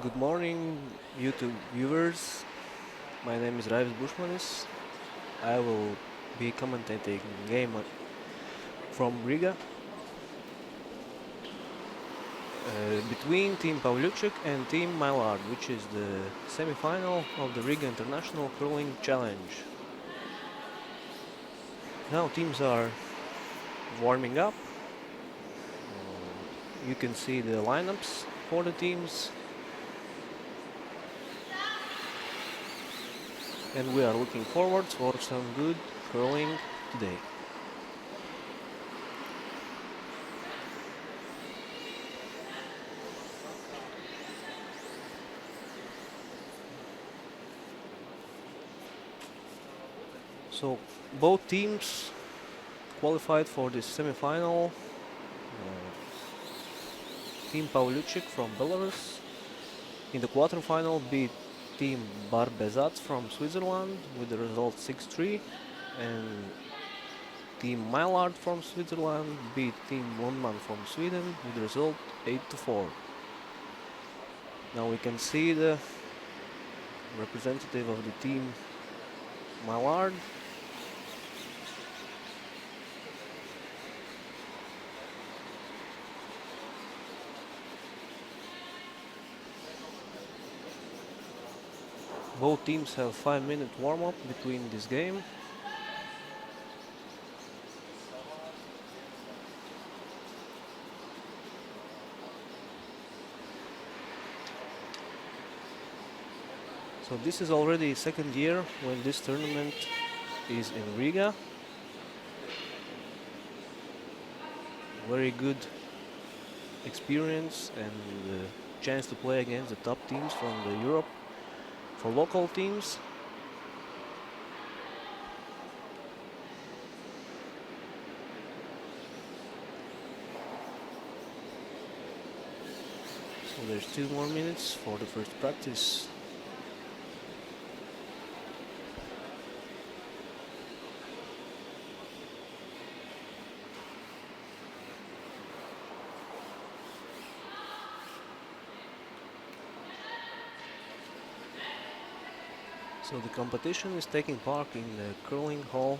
Good morning, YouTube viewers. My name is Raivis Bushmanis. I will be commentating game from Riga between Team Pavlyuchik and Team Mylard, which is the semi-final of the Riga International Crling Challenge. Now teams are warming up. You can see the lineups for the teams. And we are looking forward for some good curling today. So both teams qualified for this semi-final. Team Pavlyuchik from Belarus in the quarterfinal beat Team Barbezats from Switzerland with the result 6-3, and Team Mylard from Switzerland beat Team Lundman from Sweden with the result 8-4. Now we can see the representative of the Team Mylard. Both teams have 5-minute warm-up between this game. So this is already second year when this tournament is in Riga. Very good experience and chance to play against the top teams from the Europe. For local teams, so there's 2 more minutes for the first practice. So the competition is taking part in the curling hall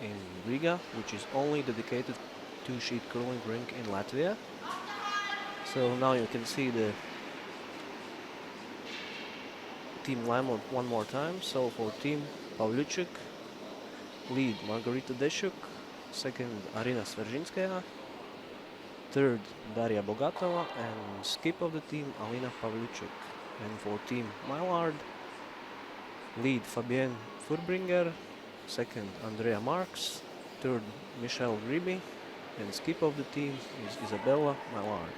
in Riga, which is only dedicated two-sheet curling rink in Latvia. So now you can see the team lineup one more time. So for Team Pavlyuchik, lead Margarita Deshuk, second Arina Sverzhinskaya, third Daria Bogatova, and skip of the team Alina Pavlyuchik. And for Team Mylard, lead Fabienne Furbringer, second Andrea Marks, third Michelle Griby, and skip of the team is Isabella Mallard.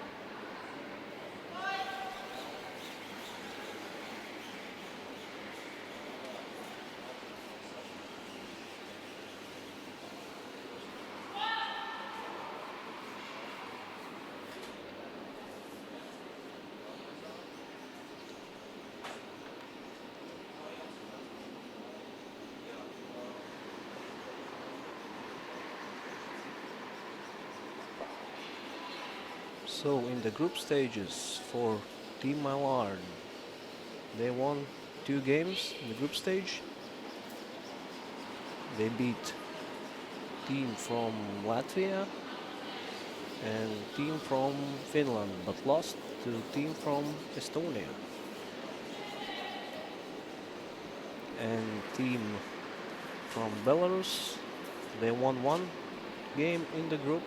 So in the group stages for Team Mylard, they won 2 games in the group stage. They beat team from Latvia and team from Finland, but lost to team from Estonia. And team from Belarus, they won 1 game in the group.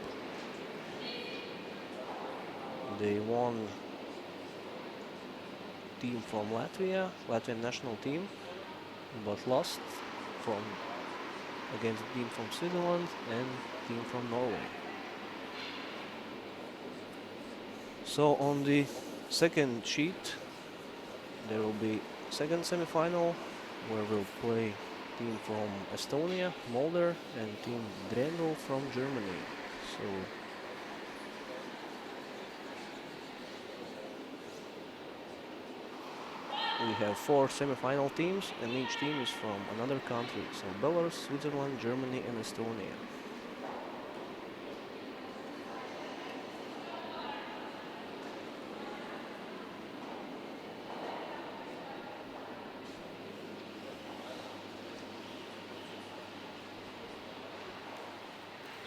They won team from Latvia, Latvian national team, but lost from against team from Switzerland and team from Norway. So on the second sheet, there will be second semi-final where we'll play team from Estonia, Mulder, and team Drendel from Germany. So we have 4 semi-final teams, and each team is from another country. So Belarus, Switzerland, Germany, and Estonia.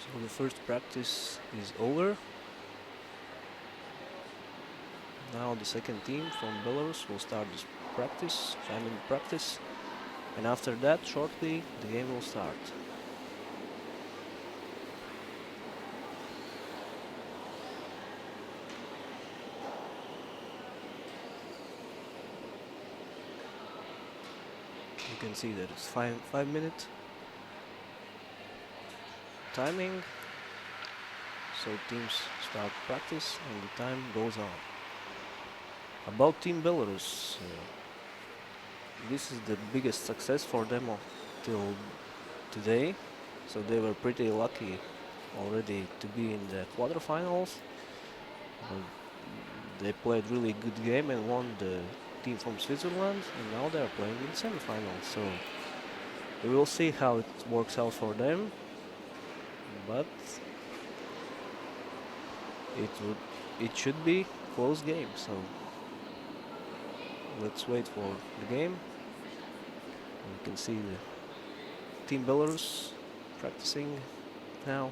So the first practice is over. Now the second team from Belarus will start this practice, 5-minute practice, and after that, shortly, the game will start. You can see that it's 5-minute timing, so teams start practice and the time goes on. About Team Belarus, this is the biggest success for them till today, so they were pretty lucky already to be in the quarterfinals. They played really good game and won the team from Switzerland, and now they are playing in semifinals. So we will see how it works out for them, but it should be close game. So let's wait for the game. You can see the Team Belarus practicing now.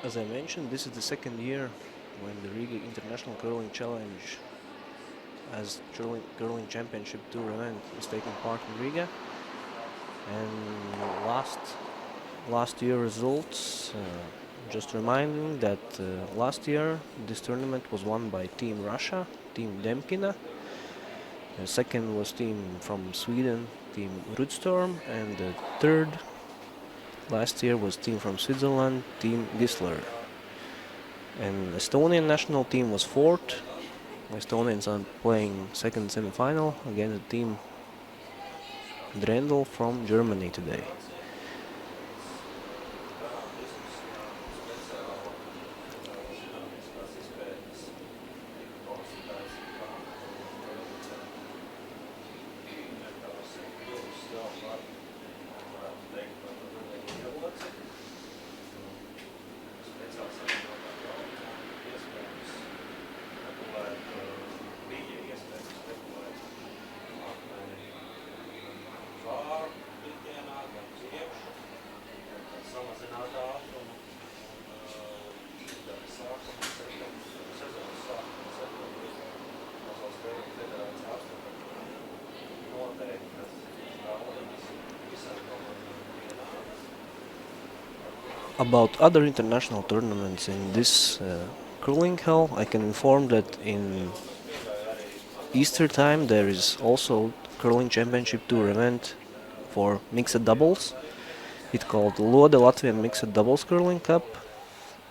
As I mentioned, this is the second year when the Riga International Curling Challenge as Curling Championship Tour event is taking part in Riga. And last year results, just reminding that last year this tournament was won by Team Russia, Team Demkina. The second was team from Sweden, Team Rudstorm, and the third last year was team from Switzerland, Team Gisler. And Estonian national team was fourth. Estonians are playing second semi-final against the team Drendel from Germany today. About other international tournaments in this curling hall, I can inform that in Easter time there is also curling championship tour event for mixed doubles. It's called Lode Latvian Mixed Doubles Curling Cup,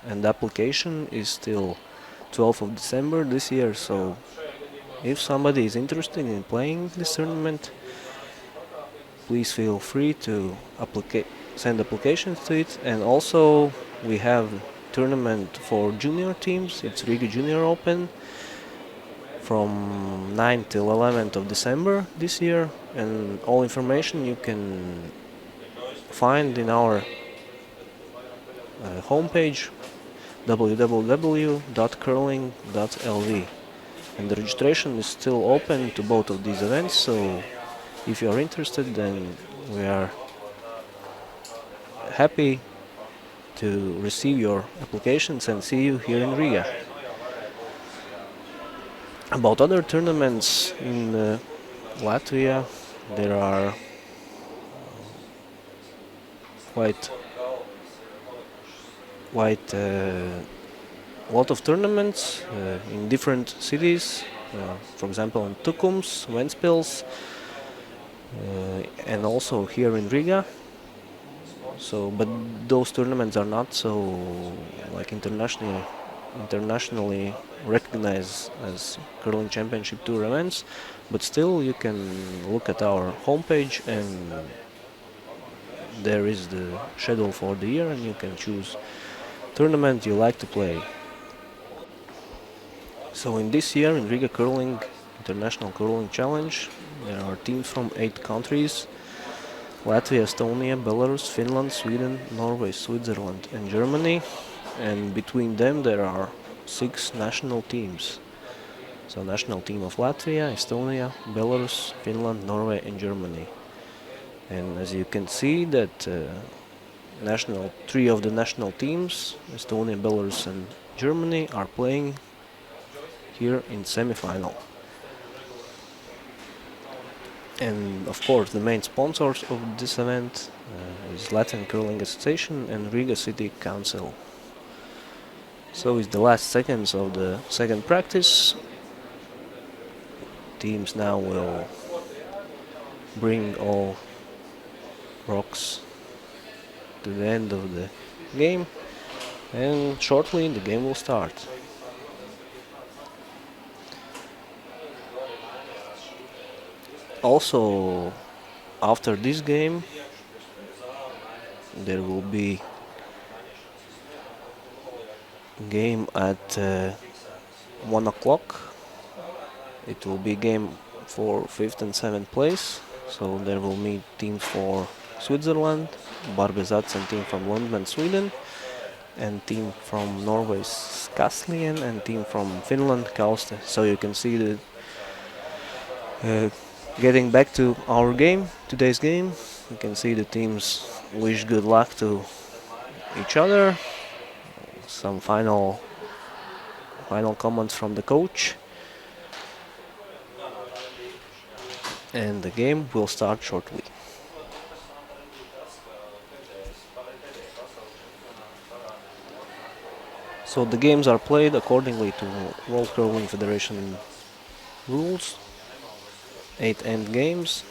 and the application is till 12th of December this year. So if somebody is interested in playing this tournament, please feel free to send applications to it. And also we have tournament for junior teams. It's Riga Junior Open from 9th till 11th of December this year, and all information you can find in our homepage www.curling.lv, and the registration is still open to both of these events, so if you are interested, then we are happy to receive your applications and see you here in Riga. About other tournaments in Latvia, there are quite lot of tournaments in different cities, for example in Tukums, Ventspils, and also here in Riga. So, but those tournaments are not so like internationally recognized as curling championship tour events, but still you can look at our homepage and there is the schedule for the year and you can choose tournament you like to play. So in this year in Riga Curling International Curling Challenge there are teams from 8 countries: Latvia, Estonia, Belarus, Finland, Sweden, Norway, Switzerland and Germany. and between them there are 6 national teams. So national team of Latvia, Estonia, Belarus, Finland, Norway and Germany. And as you can see that three of the national teams, Estonia, Belarus and Germany, are playing here in semifinal. And of course the main sponsors of this event is Latvian Curling Association and Riga City Council. So it's the last seconds of the second practice. Teams now will bring all rocks to the end of the game, and shortly the game will start. Also, after this game there will be game at 1 o'clock. It will be game for 5th and 7th place. So there will meet teams for Switzerland, Barbizats and team from Lundman, Sweden, and team from Norway's Kaslien and team from Finland, Kauste. So you can see the getting back to our game, today's game, you can see the teams wish good luck to each other. Some final comments from the coach. And the game will start shortly. So the games are played accordingly to World Curling Federation rules. 8 end games.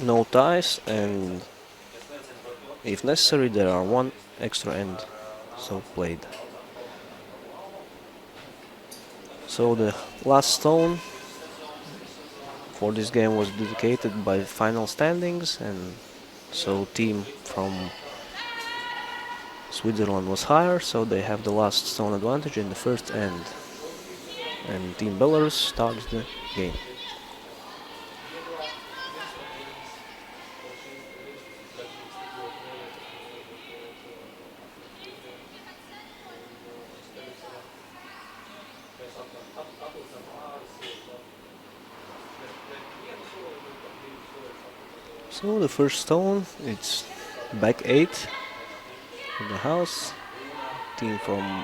No ties, and if necessary there are 1 extra end so played. So the last stone for this game was dedicated by final standings, and so team from Switzerland was higher, so they have the last stone advantage in the first end. And Team Belarus starts the game. So the first stone, it's back 8 in the house. Team from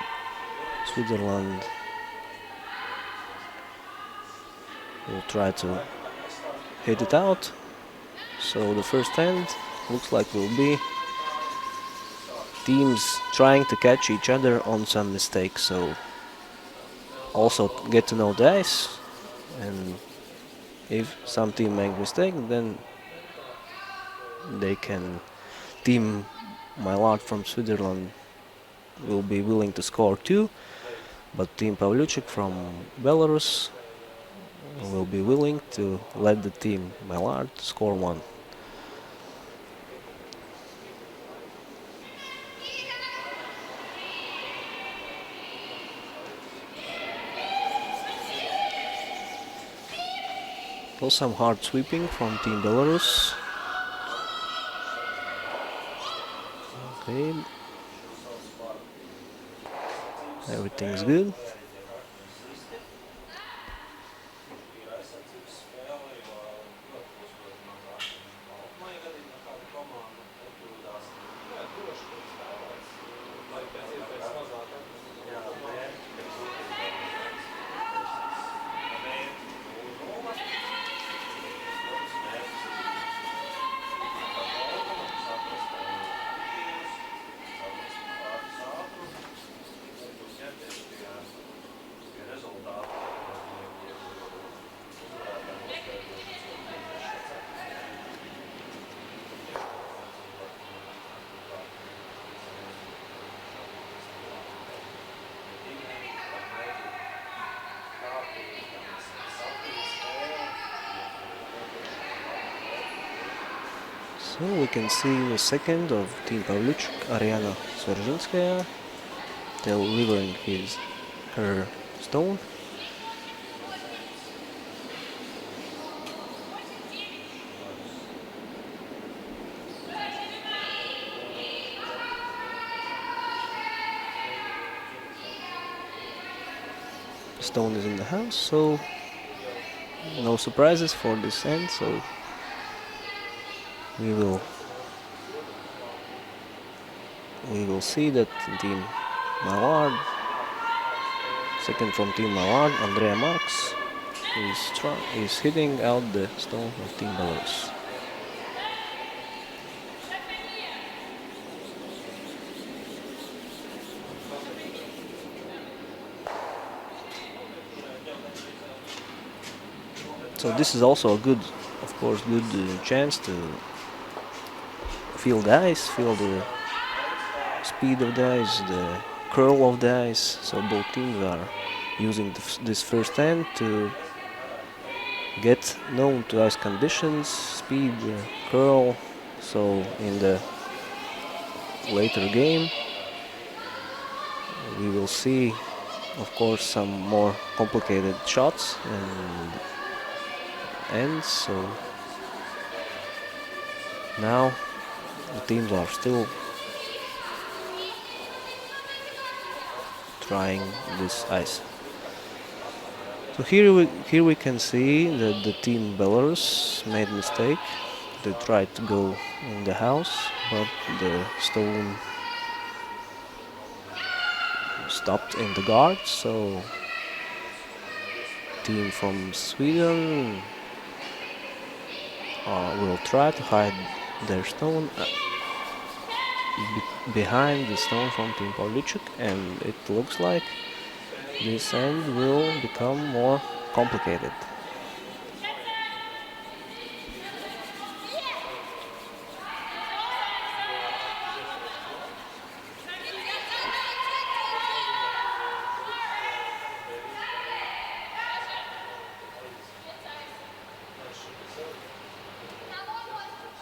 Switzerland will try to hit it out. So the first end looks like will be teams trying to catch each other on some mistakes. So also get to know the ice, and if some team make mistake, then they can. Team Mailard from Switzerland will be willing to score 2, but Team Pavlyuchik from Belarus will be willing to let the team Mailard score 1. Also some hard sweeping from Team Belarus. Okay. Everything's good. So we can see the second of Team Pavlyuchik, Ariana Sverzhinskaya, delivering her stone. stone is in the house, so no surprises for this end. So we will see that team Mallard, second from team Mallard, Andrea Marks, is hitting out the stone of team Belarus. So this is also a good, of course, good chance to feel the ice, feel the speed of the ice, the curl of the ice. So both teams are using this first end to get known to ice conditions, speed, curl. So in the later game we will see, of course, some more complicated shots and ends. So now the teams are still trying this ice. So here we can see that the team Belarus made a mistake. They tried to go in the house, but the stone stopped in the guard. So team from Sweden will try to hide their stone behind the stone from team Pavlychuk, and it looks like this end will become more complicated.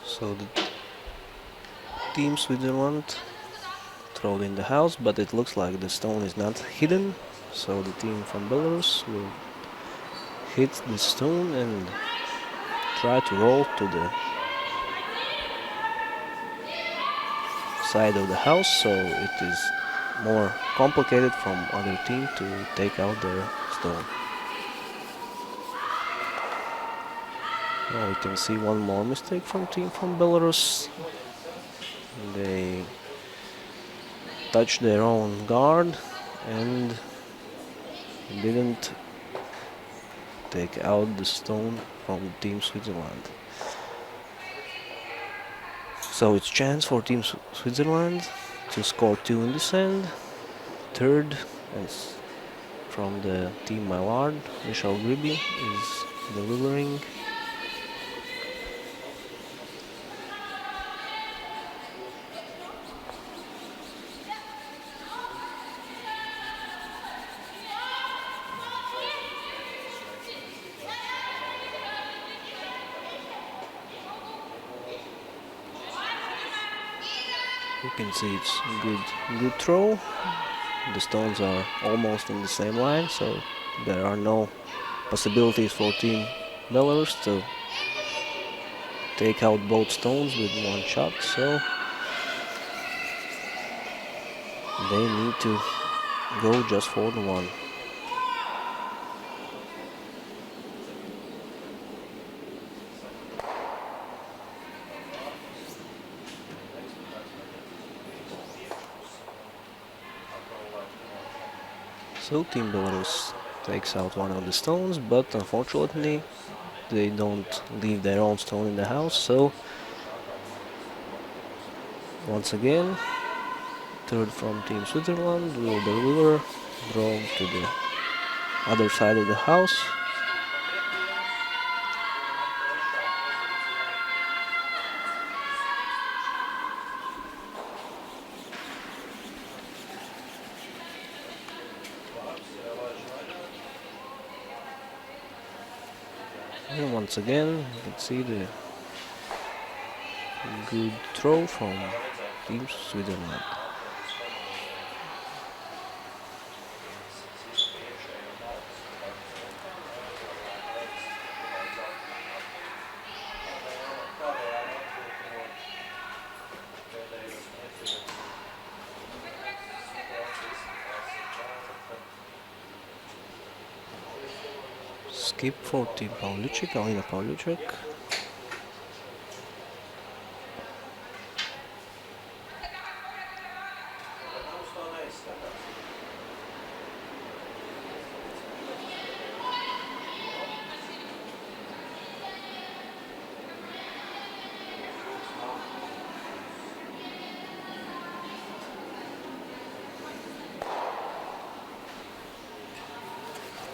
So the team Switzerland throw in the house, but it looks like the stone is not hidden. So the team from Belarus will hit the stone and try to roll to the side of the house, so it is more complicated from other team to take out their stone. Now we can see one more mistake from team from Belarus. They touched their own guard and didn't take out the stone from team Switzerland. So it's chance for team Switzerland to score 2 in this end. Third is from the team Mallard. Michel Griby is delivering. You can see it's good throw. The stones are almost in the same line, so there are no possibilities for team Belarus to take out both stones with one shot. So they need to go just for the one. So team Belarus takes out one of the stones, but unfortunately they don't leave their own stone in the house. So once again, third from team Switzerland will deliver, draw to the other side of the house. And once again, you can see the good throw from team Switzerland. skip for Team Pavlyuchik, Alina Pavlyuchik.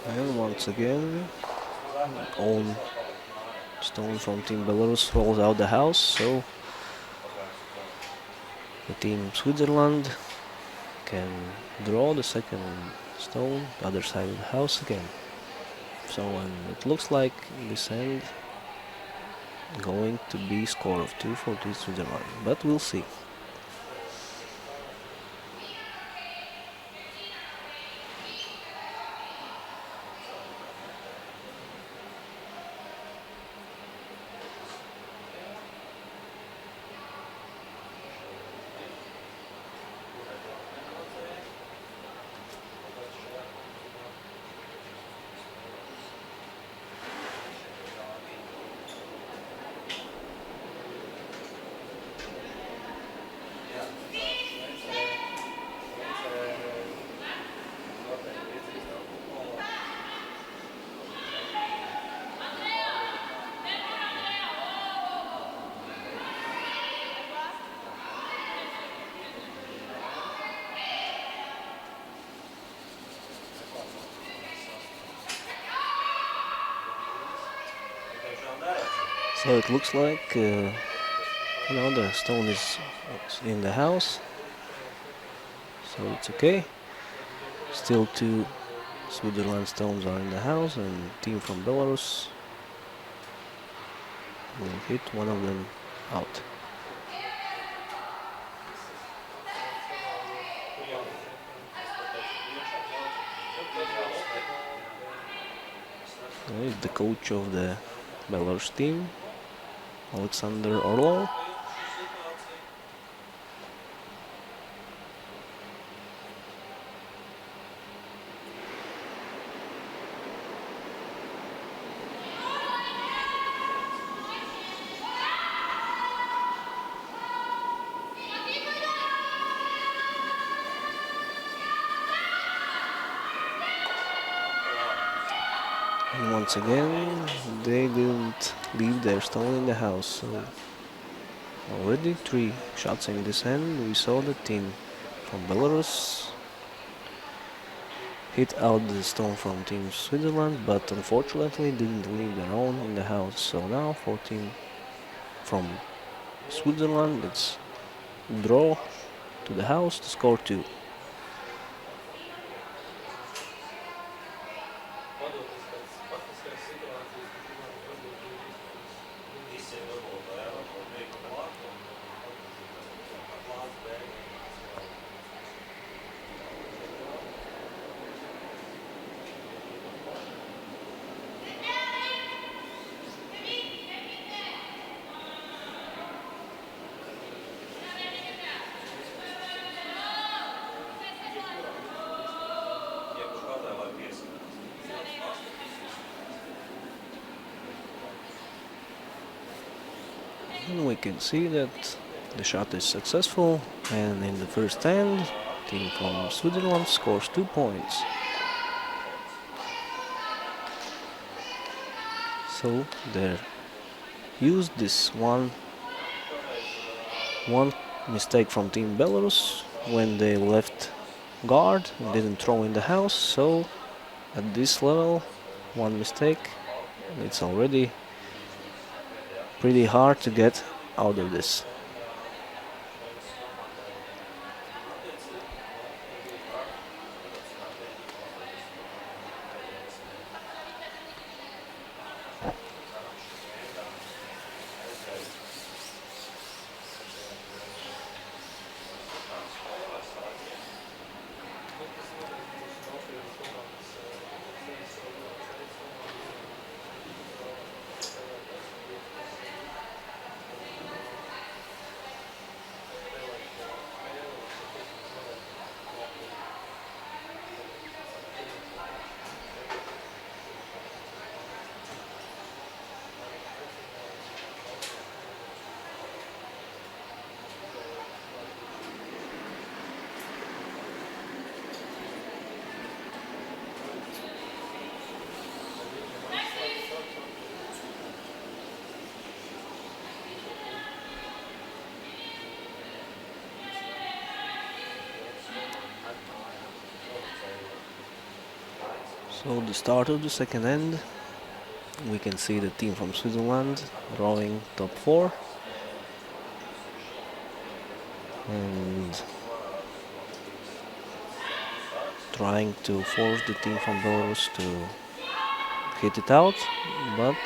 And once again, own stone from Team Belarus rolls out the house, so the Team Switzerland can draw the second stone, the other side of the house again. So it looks like this end going to be score of 2 for Team Switzerland, but we'll see. So it looks like the stone is in the house, so it's okay. Still 2 Switzerland stones are in the house, and team from Belarus will hit one of them out. He's the coach of the Belarus team, Alexander Orlov. And once again, they didn't leave their stone in the house, so already 3 shots in this end. We saw the team from Belarus hit out the stone from Team Switzerland, but unfortunately didn't leave their own in the house. So now for team from Switzerland, it's draw to the house to score 2. And we can see that the shot is successful, and in the first end, team from Switzerland scores 2 points. So they used this one mistake from Team Belarus when they left guard and didn't throw in the house. So at this level, one mistake, it's already pretty hard to get out of this. So the start of the second end, we can see the team from Switzerland drawing top 4 and trying to force the team from Belarus to hit it out, but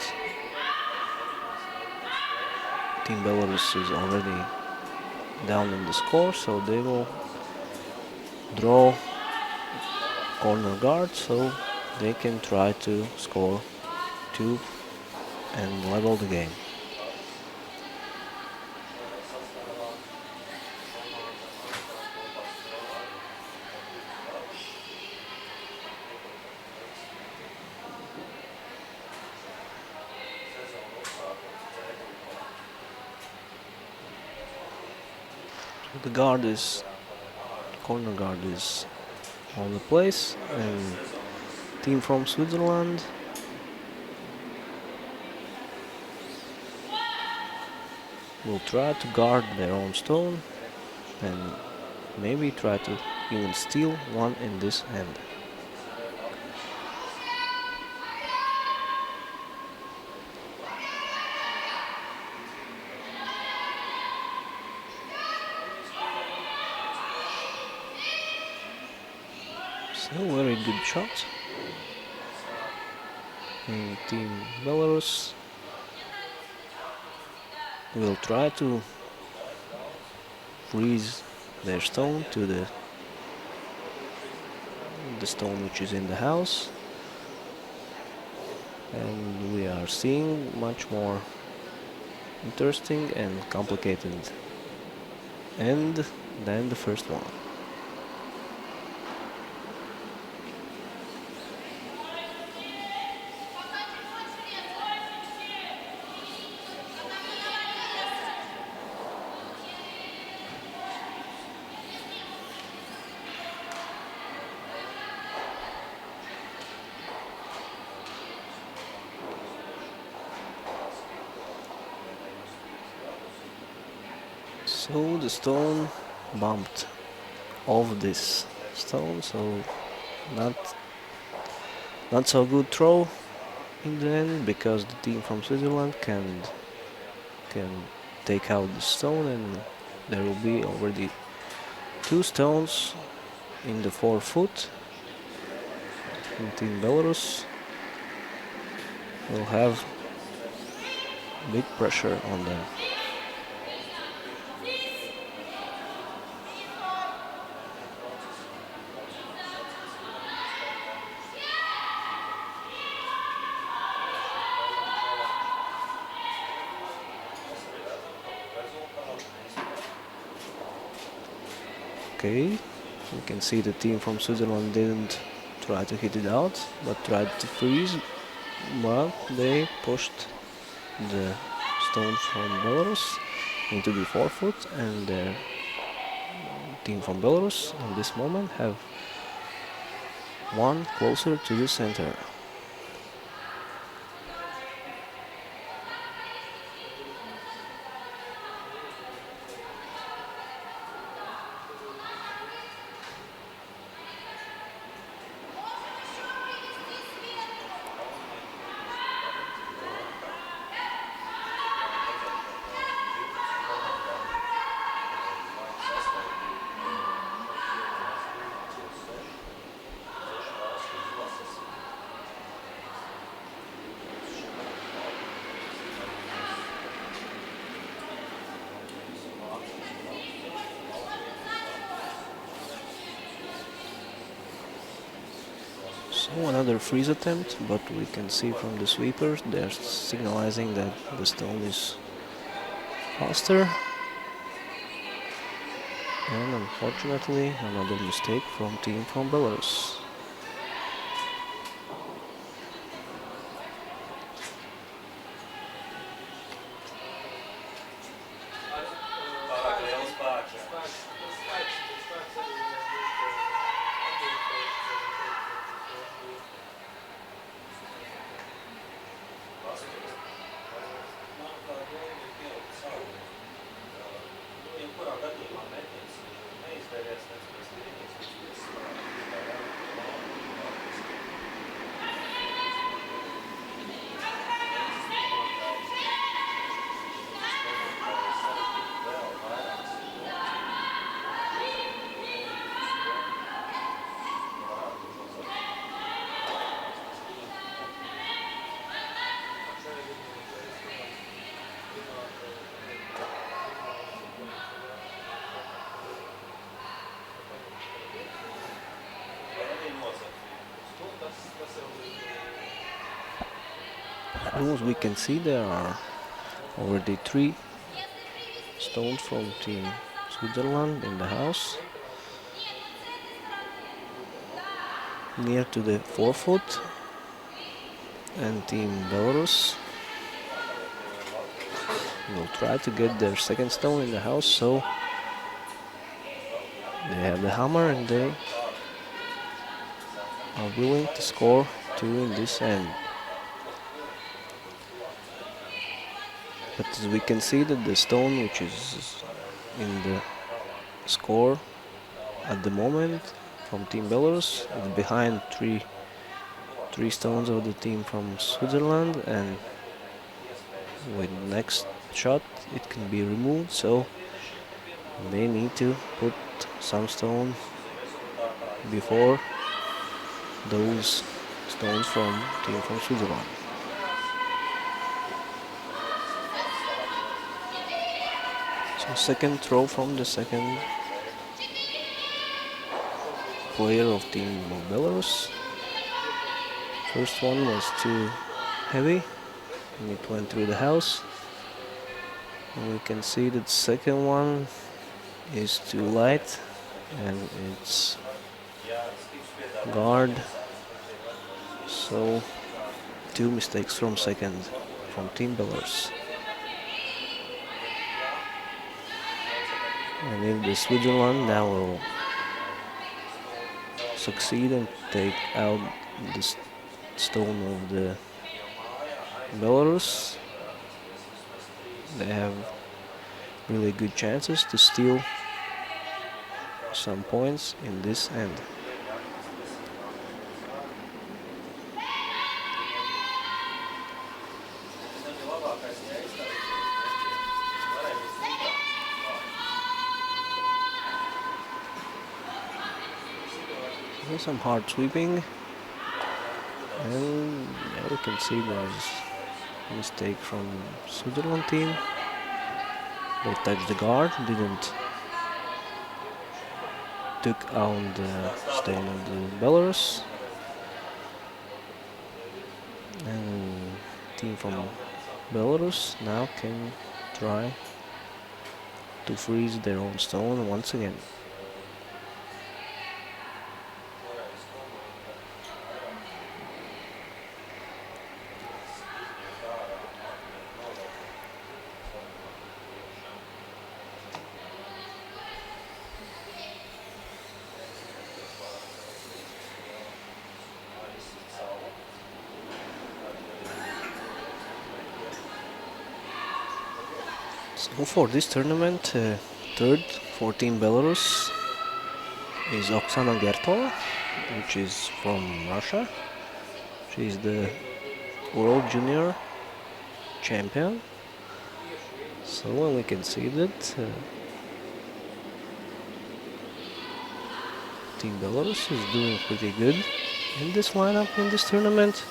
Team Belarus is already down in the score, so they will draw corner guard so they can try to score 2 and level the game. The corner guard is on the place, and team from Switzerland will try to guard their own stone and maybe try to even steal one in this end. So very good shot. And Team Belarus will try to freeze their stone to the stone which is in the house, and we are seeing much more interesting and complicated end than the first one. So the stone bumped off this stone, so not so good throw in the end, because the team from Switzerland can take out the stone, and there will be already 2 stones in the 4-foot. And Team Belarus will have big pressure on them. Okay, you can see the team from Switzerland didn't try to hit it out, but tried to freeze, but they pushed the stone from Belarus into the 4-foot, and the team from Belarus at this moment have one closer to the center. So another freeze attempt, but we can see from the sweepers they're signalizing that the stone is faster. And unfortunately another mistake from team from Belarus. stones, we can see there are already 3 stones from Team Switzerland in the house. Near to the forefoot, and Team Belarus will try to get their second stone in the house, so they have the hammer and they are willing to score 2 in this end. But as we can see that the stone which is in the score at the moment from Team Belarus is behind three stones of the team from Switzerland, and with next shot it can be removed, so they need to put some stone before those stones from team from Switzerland. So second throw from the second player of team of Belarus. First one was too heavy and it went through the house. And we can see that second one is too light and it's guard. So 2 mistakes from second from Team Belarus. And if the Switzerland now will succeed and take out this stone of the Belarus, they have really good chances to steal some points in this end. There's some hard sweeping, and yeah, we can see there's a mistake from Switzerland team. They touched the guard, didn't took out the stone of the Belarus, and team from Belarus now can try to freeze their own stone once again. So for this tournament, third for Team Belarus is Oksana Gertova, which is from Russia. She is the World Junior Champion. So we can see that Team Belarus is doing pretty good in this lineup in this tournament.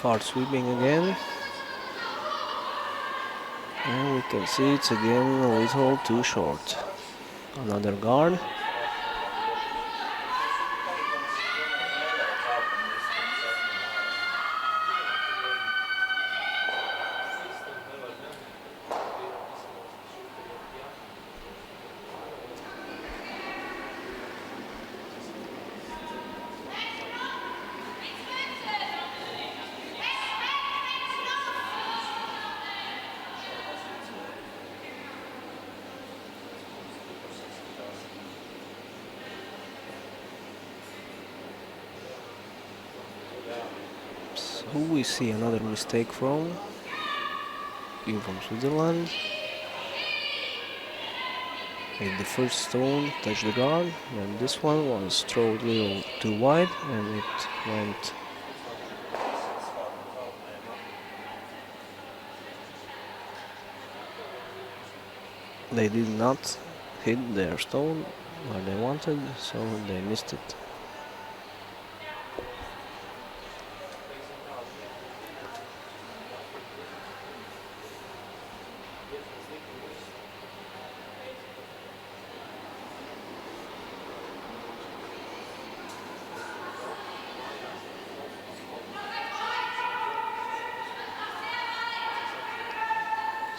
Hard sweeping again, and we can see it's again a little too short. Another guard. So we see another mistake from team from Switzerland. If the first stone touched the guard, and this one was thrown a little too wide and it went they did not hit their stone where they wanted, so they missed it.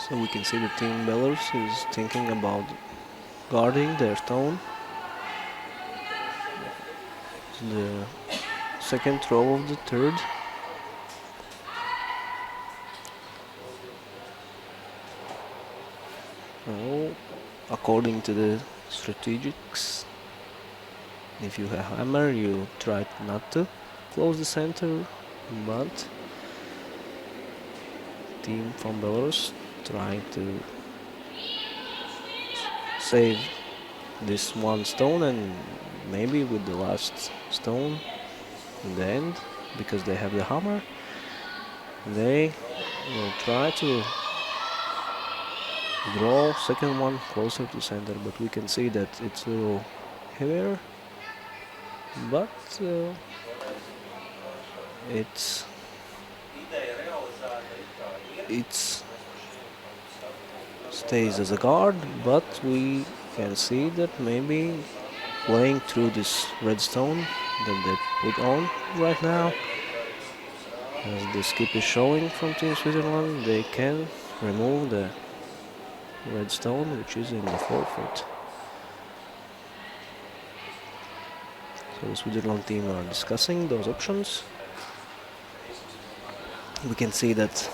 So we can see the team Belarus is thinking about guarding their stone. The second row of the third. Well, according to the strategics, if you have hammer, you try not to close the center, but team from Belarus trying to save this one stone, and maybe with the last stone in the end, because they have the hammer, they will try to draw second one closer to center, but we can see that it's a little heavier, but it's stays as a guard, but we can see that maybe playing through this redstone that they put on right now, as the skip is showing from Team Switzerland, they can remove the redstone which is in the forefoot. So the Switzerland team are discussing those options. We can see that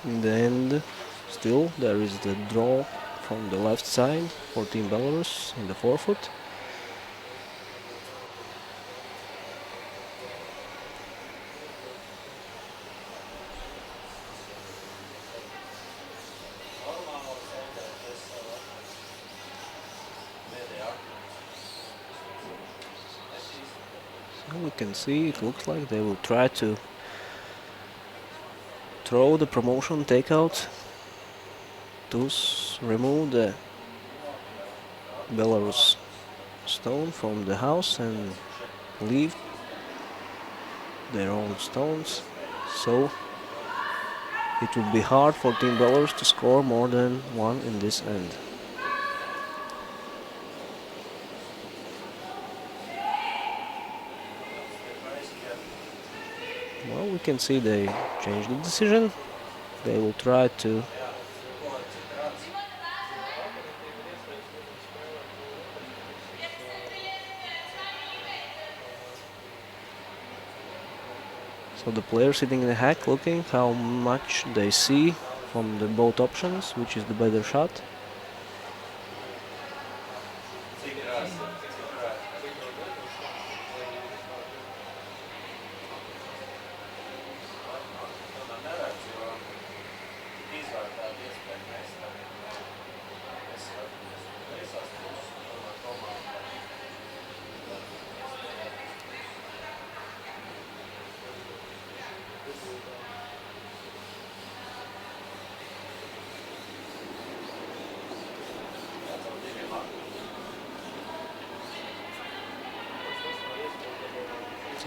in the end still there is the draw from the left side for Team Belarus in the forefoot. So we can see it looks like they will try to throw the promotion takeout to remove the Belarus stone from the house and leave their own stones. So it would be hard for Team Belarus to score more than one in this end. Well, we can see they changed the decision. They will try to so the player sitting in the hack looking how much they see from the both options, which is the better shot.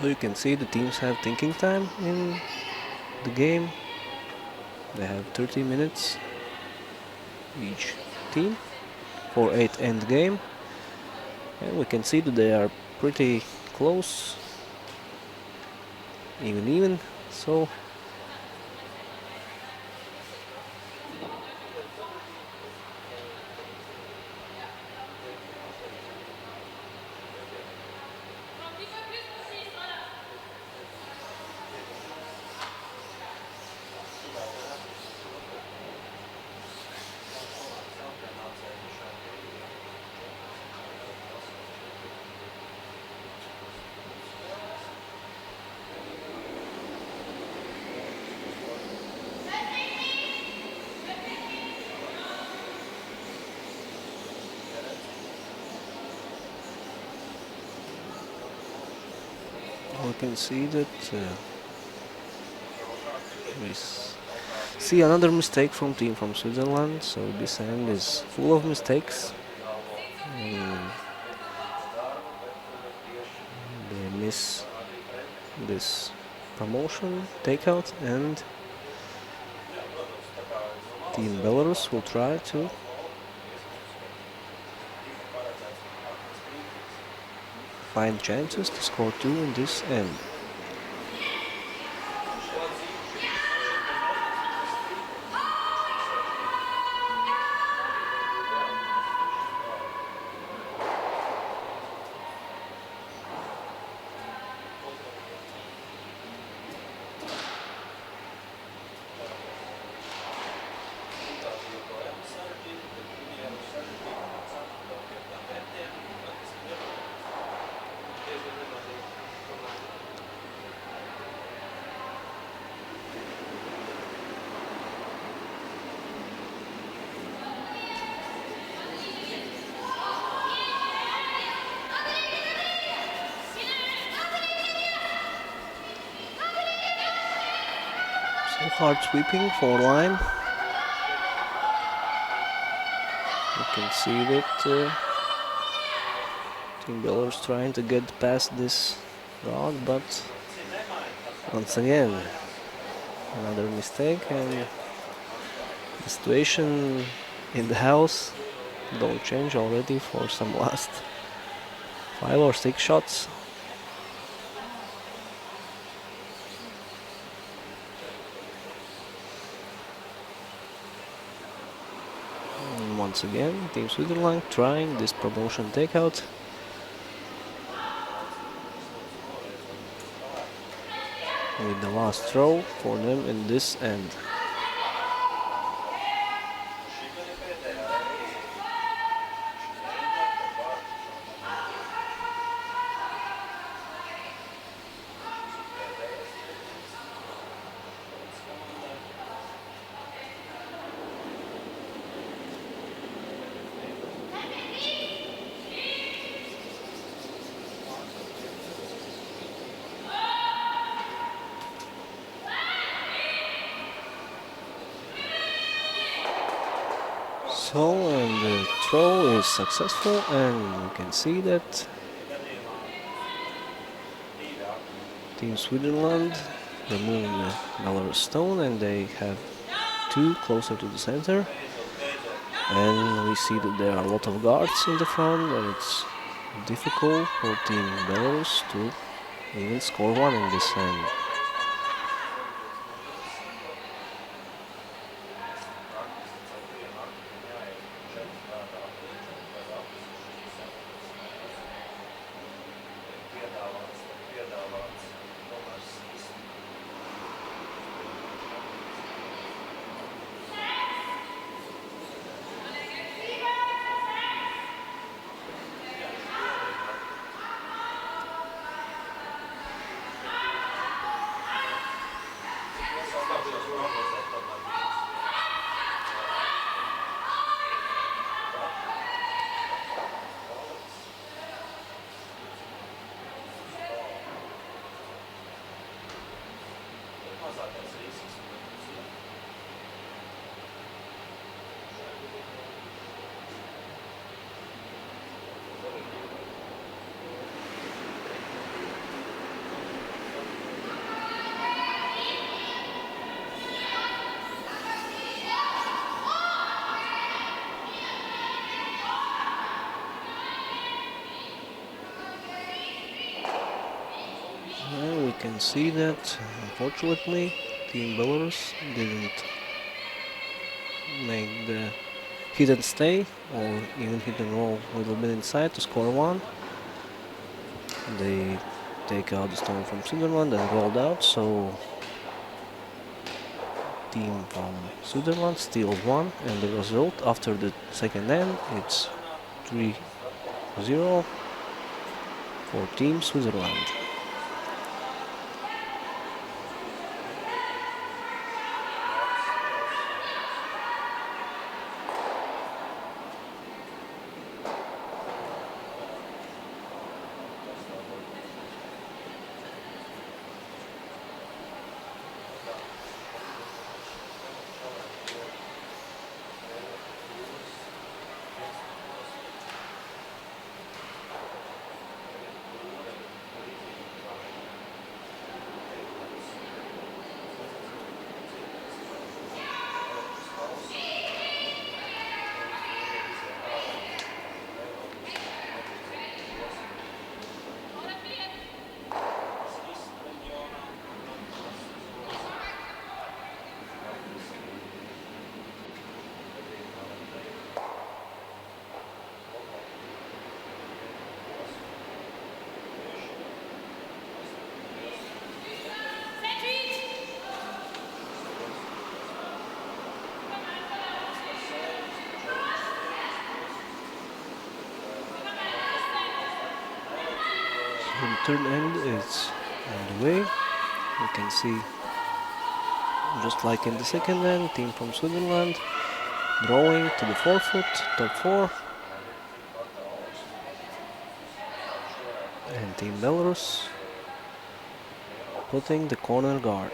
So you can see the teams have thinking time in the game. They have 30 minutes each team for 8 end game. And we can see that they are pretty close, even. So we can see that we see another mistake from team from Switzerland. So this end is full of mistakes. They miss this promotion takeout, and Team Belarus will try to find chances to score 2 in this end. Hard sweeping for line. You can see that Team Belarus trying to get past this guard, but once again another mistake, and the situation in the house don't change already for some last 5 or 6 shots. And once again, Team Switzerland trying this promotion takeout. With the last throw for them in this end. So, and the throw is successful, and you can see that Team Switzerland removed the Belarus stone, and they have 2 closer to the center. And we see that there are a lot of guards in the front, and it's difficult for Team Belarus to even score 1 in this end. We can see that unfortunately Team Belarus didn't make the hit and stay, or even hit and roll a little bit inside to score 1. They take out the stone from Switzerland and rolled out, so team from Switzerland steals 1, and the result after the second end it's 3-0 for Team Switzerland. The third end is on the way. You can see, just like in the second end, team from Switzerland drawing to the forefoot, top 4. And Team Belarus putting the corner guard.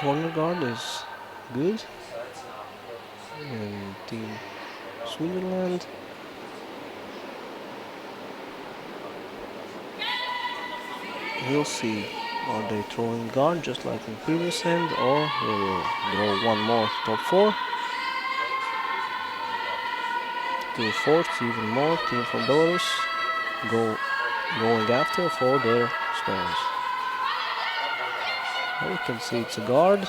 corner guard is good. And Team Switzerland. We'll see. Are they throwing guard just like in previous end, or they will draw one more top 4? 2 fourths, even more. Team from Belarus going after for their stones. Well, you can see it's a guard,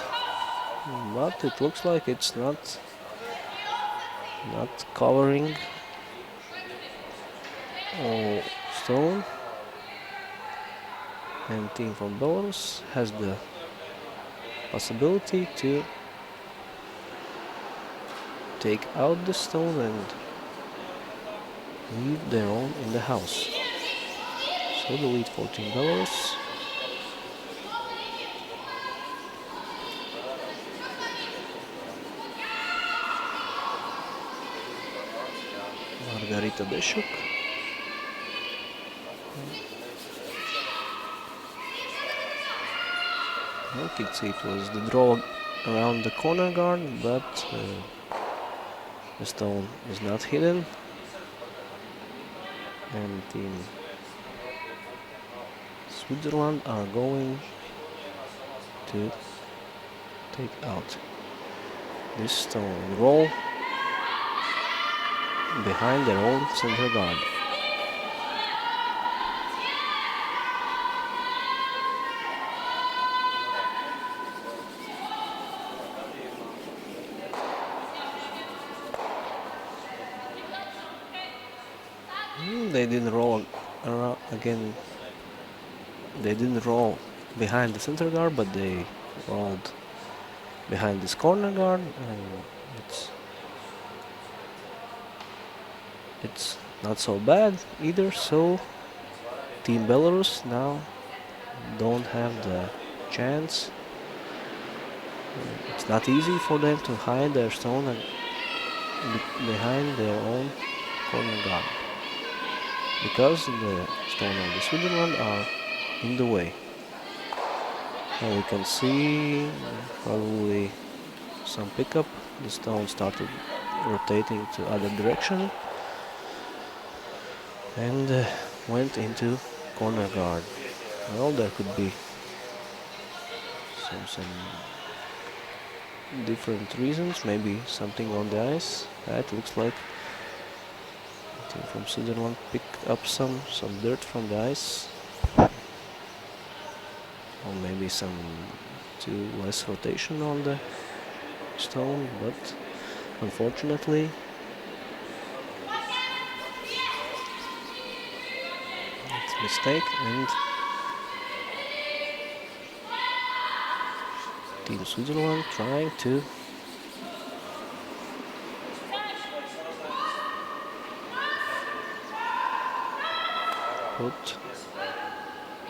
but it looks like it's not covering all stone. And team from Belarus has the possibility to take out the stone and leave their own in the house. So the lead for Team Belarus. Margarita Deshuk. You can see it was the draw around the corner guard, but the stone is not hidden. And Team Switzerland are going to take out this stone and roll behind their own center guard. They didn't roll around again. They didn't roll behind the center guard, but they rolled behind this corner guard, and it's not so bad either. So Team Belarus now don't have the chance. It's not easy for them to hide their stone behind their own corner guard, because the stone of the Switzerland are in the way. And we can see probably some pickup. The stone started rotating to other direction and went into corner guard. Well, there could be some different reasons. Maybe something on the ice. It looks like the team from Switzerland picked up some dirt from the ice. Or maybe some too less rotation on the stone, but unfortunately it's a mistake, and Team Switzerland trying to put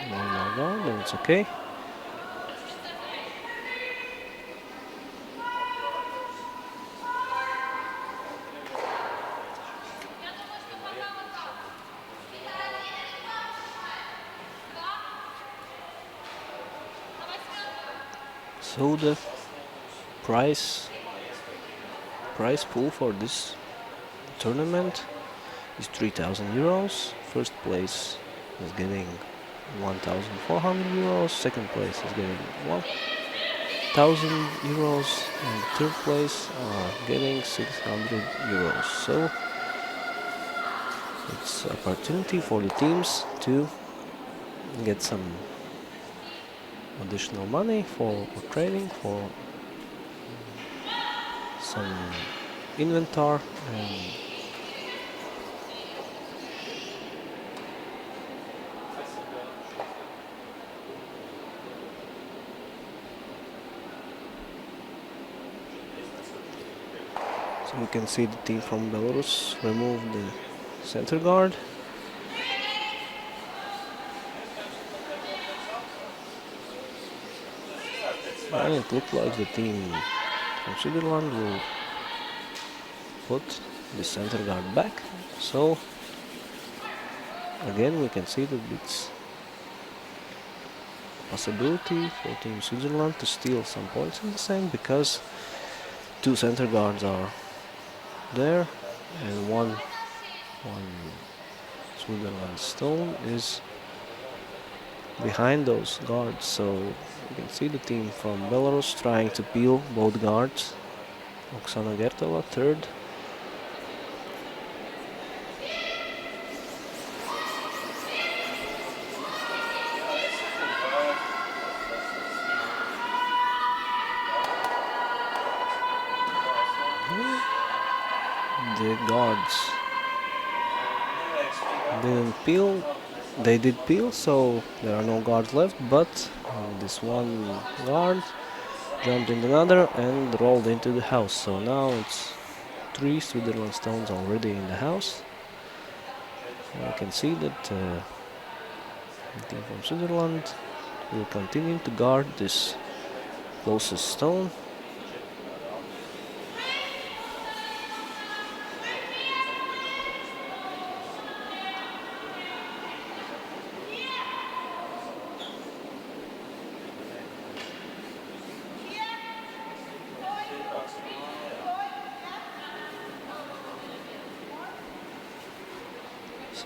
one more down, and it's okay. So the prize pool for this tournament is 3,000 euros. First place is getting 1,400 euros. Second place is getting 1,000 euros, and third place are getting 600 euros. So it's an opportunity for the teams to get some additional money for training, for some inventory, and so we can see the team from Belarus remove the center guard. And it looked like the team from Switzerland will put the center guard back. So again we can see that it's possibility for Team Switzerland to steal some points in this end, because two center guards are there and one Switzerland stone is behind those guards. So you can see the team from Belarus trying to peel both guards. Oksana Gertova, third. The guards didn't peel. They did peel, so there are no guards left, but this one guard jumped into another and rolled into the house. So now it's 3 Switzerland stones already in the house. And you can see that the team from Switzerland will continue to guard this closest stone.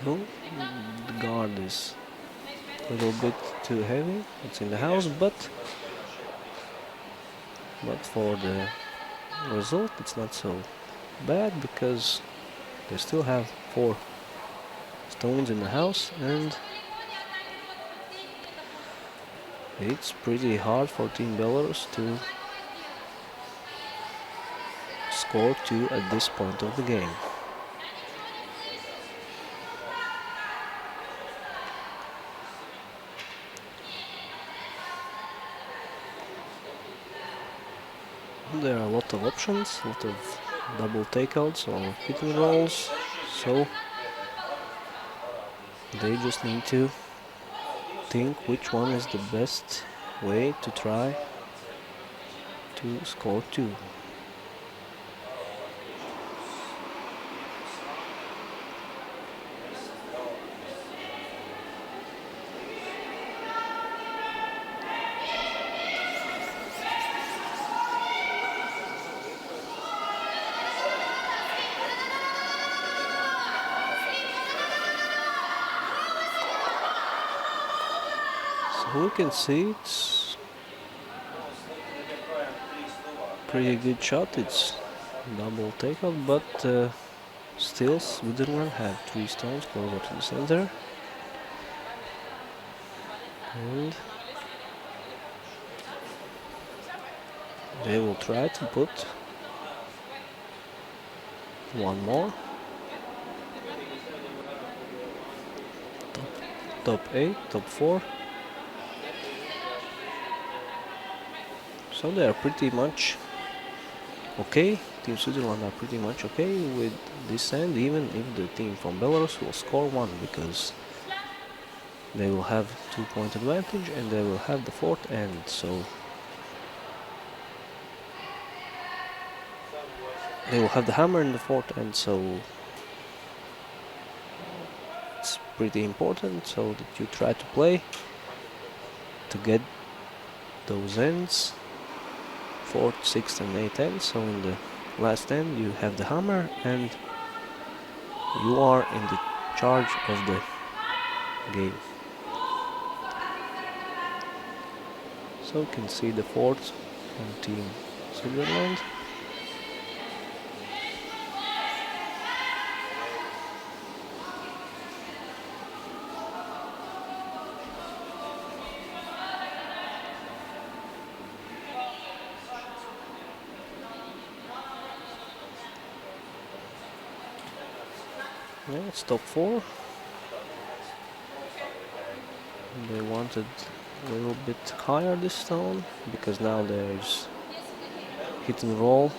So the guard is a little bit too heavy. It's in the house, but for the result it's not so bad, because they still have 4 stones in the house, and it's pretty hard for Team Belarus to score 2 at this point of the game. There are a lot of options, a lot of double takeouts or hit and rolls, so they just need to think which one is the best way to try to score 2. So we can see it's pretty good shot. It's double takeout, but still Switzerland had 3 stones closer to the center, and they will try to put one more. Top 8, top 4. So they are pretty much okay. Team Switzerland are pretty much okay with this end, even if the team from Belarus will score 1, because they will have 2-point advantage and they will have the 4th end. So they will have the hammer in the 4th end, so it's pretty important so that you try to play to get those ends, 4th, 6th and 8th end. So in the last end you have the hammer and you are in the charge of the game. So you can see the 4th on Team Switzerland. Yeah, it's top 4. They wanted a little bit higher this stone, because now there's hit and roll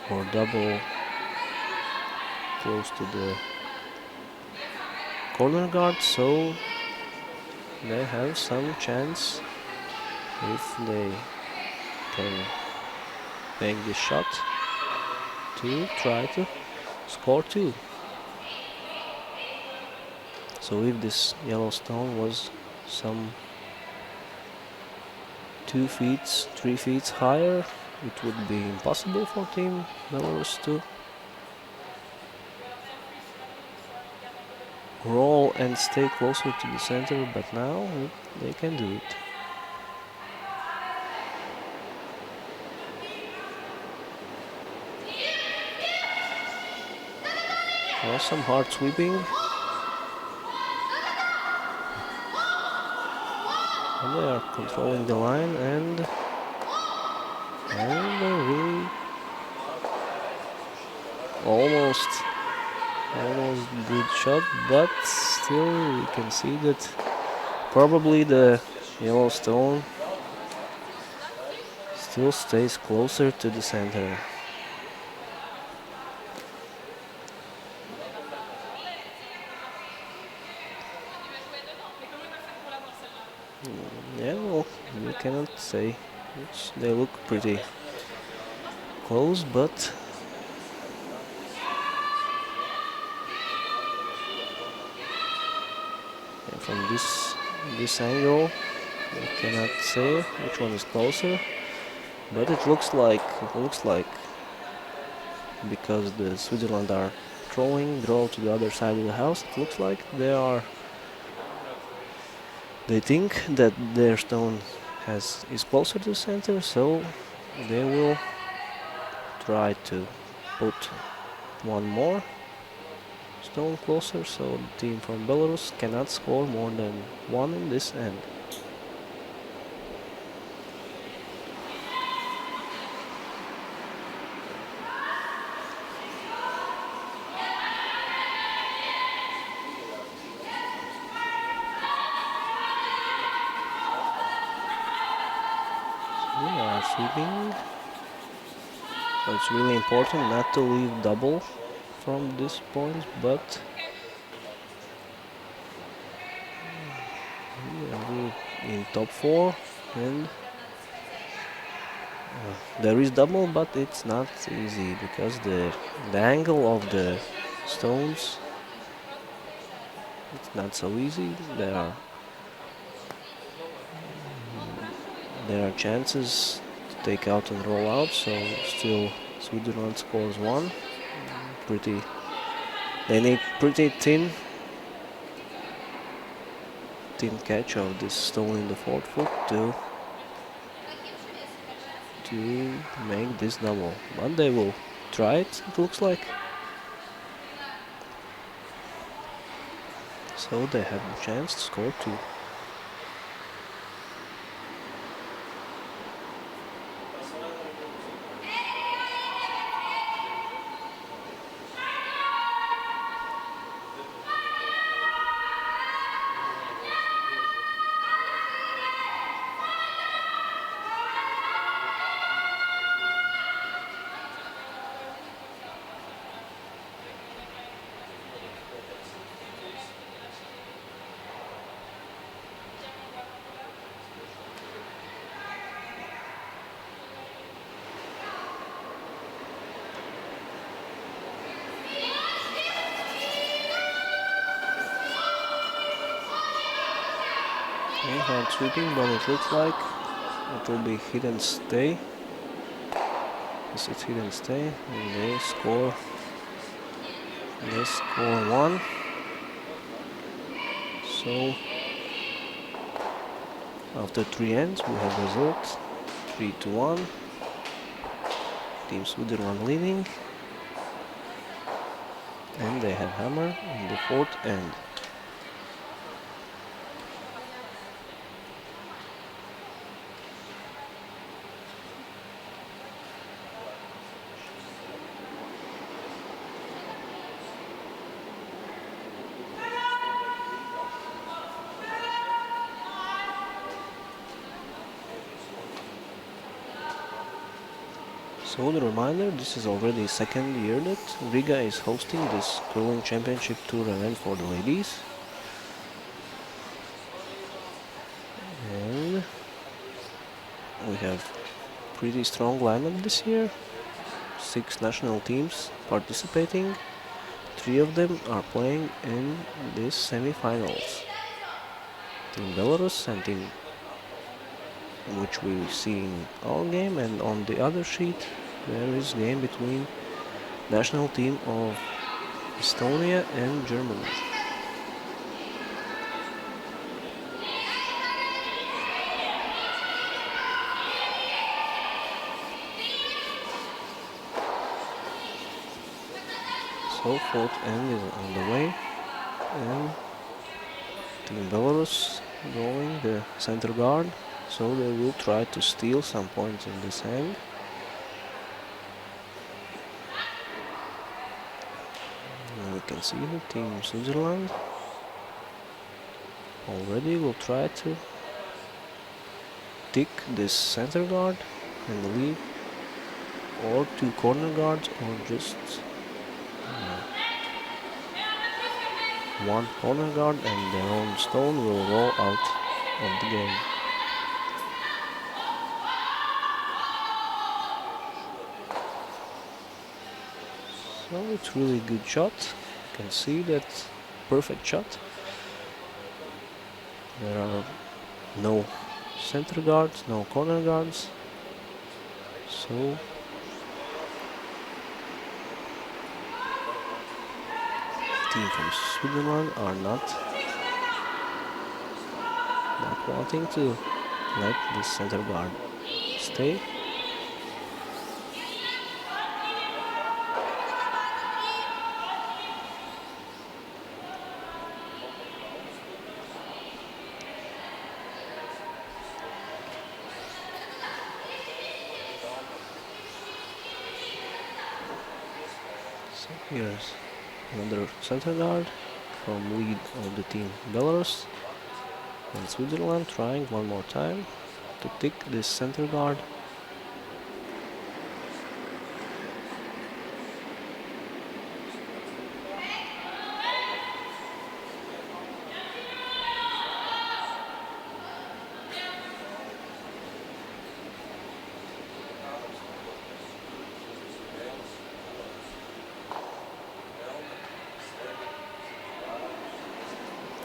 or double close to the corner guard, so they have some chance if they can make this shot to try to score 2. So if this yellow stone was some 2 feet, 3 feet higher, it would be impossible for Team Belarus to roll and stay closer to the center, but now they can do it. Well, some hard sweeping. And they are controlling the line and a really almost good shot, but still we can see that probably the yellow stone still stays closer to the center. Yeah, well, you cannot say. They look pretty close, but from this angle, you cannot say which one is closer. But it looks like because the Switzerland are draw to the other side of the house. It looks like they think that their stone is closer to the center, so they will try to put one more stone closer, so the team from Belarus cannot score more than one in this end. We are sweeping. It's really important not to leave double from this point, but we are in top 4 and there is double, but it's not easy because the angle of the stones, it's not so easy. There are chances to take out and roll out, so still Switzerland scores 1. They need pretty thin catch of this stone in the 4th foot to make this double, but they will try it looks like. So they have a chance to score 2. Hard sweeping, but it looks like it will be hit and stay. Yes, it's hit and stay, and they score 1. So after 3 ends, we have result 3-1. Team Switzerland leading, and they have hammer in the 4th end. So the reminder, this is already 2nd year that Riga is hosting this Crling Championship Tour event for the ladies. And we have pretty strong lineup this year. 6 national teams participating. 3 of them are playing in these semi-finals. Team Belarus and team which we see in our game, and on the other sheet there is game between national team of Estonia and Germany. So fourth end is on the way, and Team Belarus going the center guard, so they will try to steal some points in this end. And we can see the Team Switzerland already will try to tick this center guard and leave or two corner guards or just one corner guard, and their own stone will roll out of the game. So it's really good shot. You can see that perfect shot. There are no center guards, no corner guards. So team from Switzerland are not wanting to let this center guard stay. So here's another center guard from lead of the team Belarus, and Switzerland trying one more time to tick this center guard.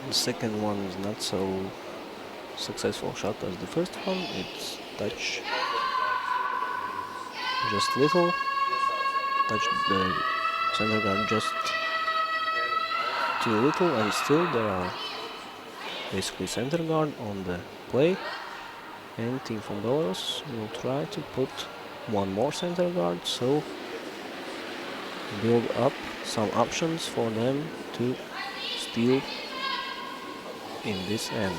The second one is not so successful shot as the first one. It's touch just little, touch the center guard just too little, and still there are basically center guard on the play, and team from Belarus will try to put one more center guard, so build up some options for them to steal in this end.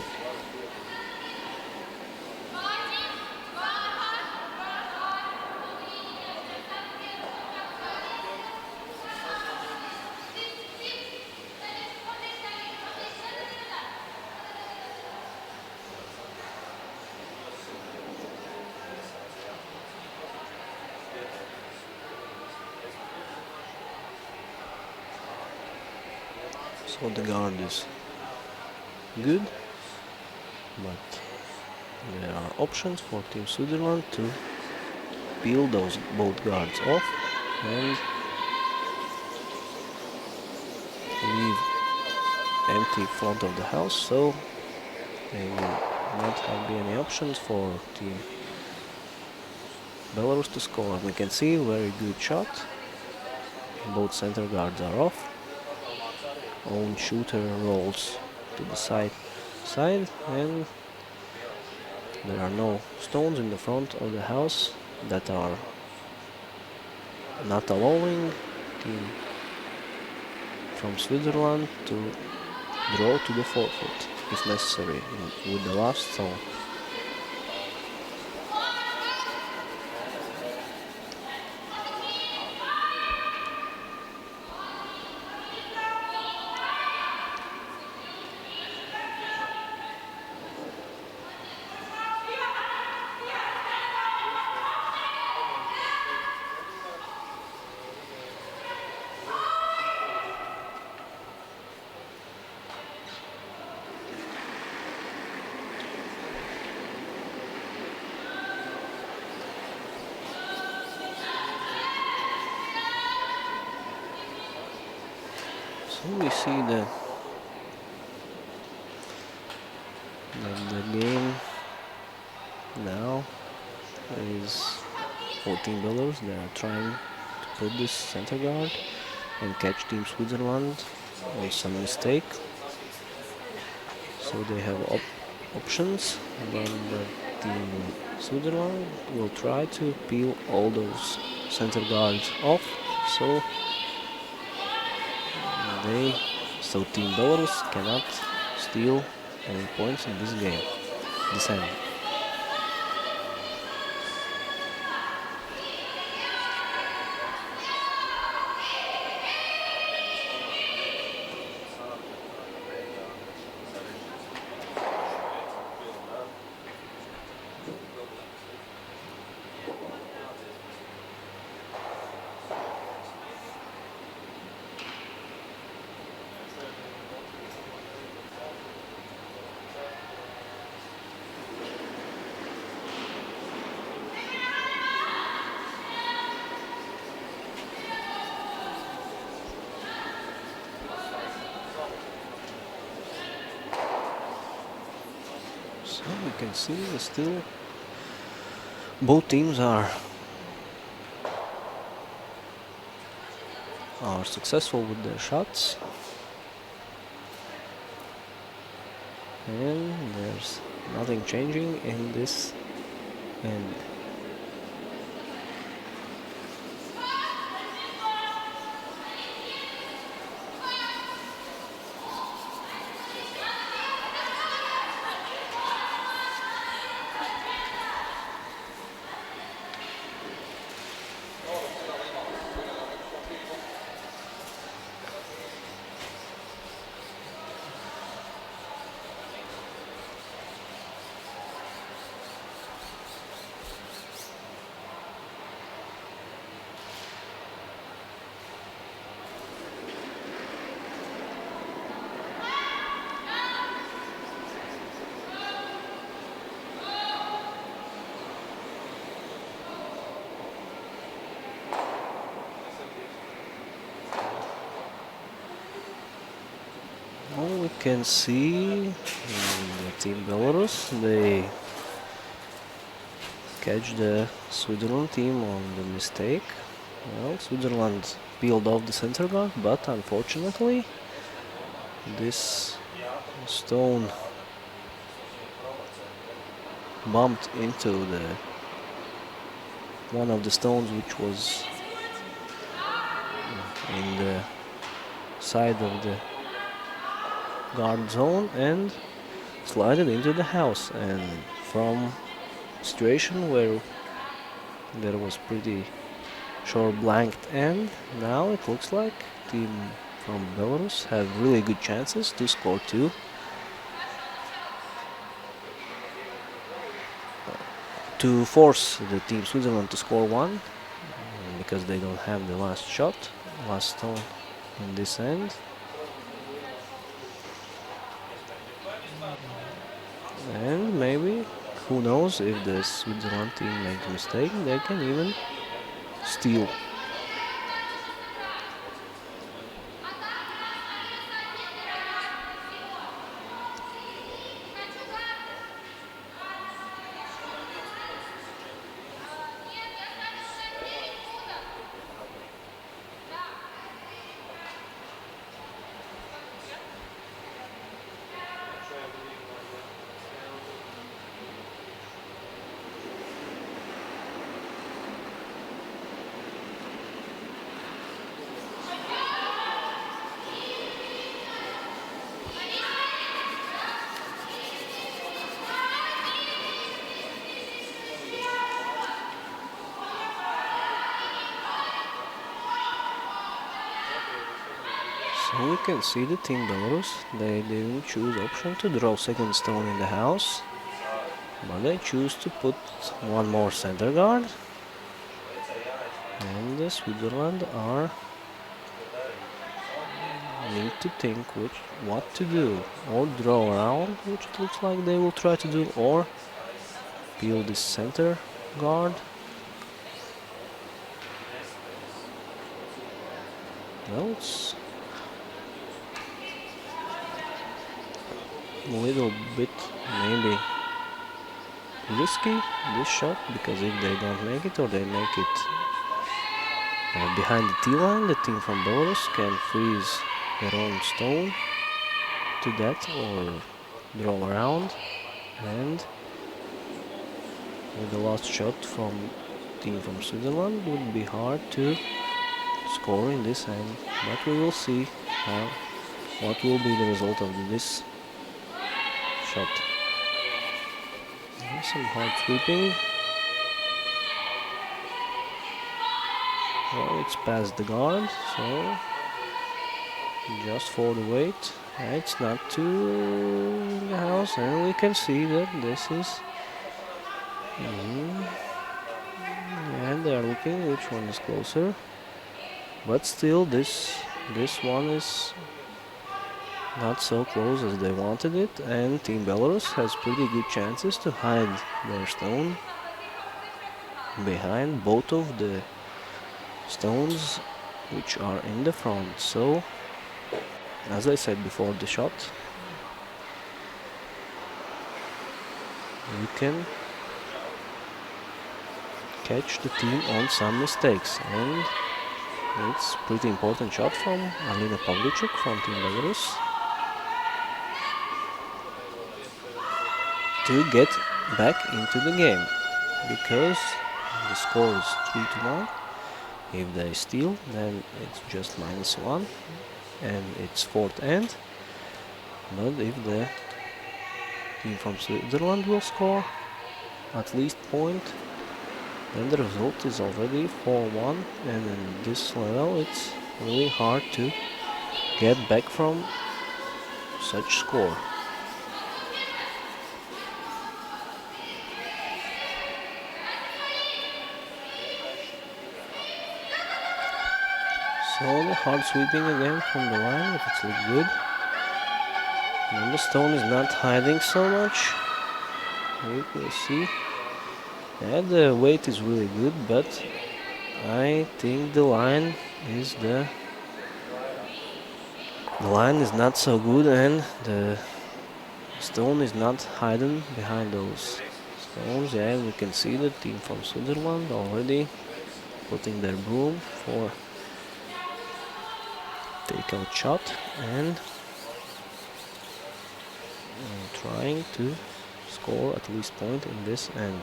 So the guard is good, but there are options for Team Switzerland to peel those both guards off and leave empty front of the house, so there will not have any options for Team Belarus to score. We can see very good shot. Both center guards are off. Own shooter rolls to the side, and there are no stones in the front of the house that are not allowing team from Switzerland to draw to the forefoot if necessary with the last stone. So we see the And the game now is 14 Belarus. They are trying to put this center guard and catch Team Switzerland on some mistake. So they have options, but the Team Switzerland will try to peel all those center guards off. So Team Belarus cannot steal any points in this game, this end. So we can see that still both teams are successful with their shots, and there's nothing changing in this end. We can see the Team Belarus, they catch the Switzerland team on the mistake. Well, Switzerland peeled off the center guard, but unfortunately this stone bumped into one of the stones which was in the side of the guard zone and slided into the house, and from a situation where there was pretty short blanked end, now it looks like team from Belarus have really good chances to score two. To force the team Switzerland to score one, because they don't have the last shot, last stone in this end. And maybe, who knows, if the Switzerland team makes a mistake, they can even steal. So we can see the team Belarus, they didn't choose option to draw second stone in the house, but they choose to put one more center guard, and the Switzerland need to think what to do, or draw around, which it looks like they will try to do, or peel this center guard. Well, a little bit maybe risky, this shot, because if they don't make it or they make it behind the T-line, the team from Belarus can freeze their own stone to that or draw around, and with the last shot from team from Switzerland would be hard to score in this end, but we will see what will be the result of this shot. Some hard sweeping. Well, it's past the guard, so just for the weight. It's not to the house, and we can see that this is. And they are looking which one is closer. But still, this one is not so close as they wanted it, and Team Belarus has pretty good chances to hide their stone behind both of the stones which are in the front. So, as I said before the shot, you can catch the team on some mistakes, and it's pretty important shot from Alina Pavlychuk from Team Belarus to get back into the game, because the score is 3-1. If they steal, then it's just -1 and it's fourth end. But if the team from Switzerland will score at least point, then the result is already 4-1, and in this level it's really hard to get back from such score. So the hard sweeping again from the line, if it's look good. And the stone is not hiding so much. You can see. Yeah, the weight is really good, but I think the line is not so good, and the stone is not hidden behind those stones. Yeah, we can see the team from Switzerland already putting their broom for takeout shot and trying to score at least point in this end.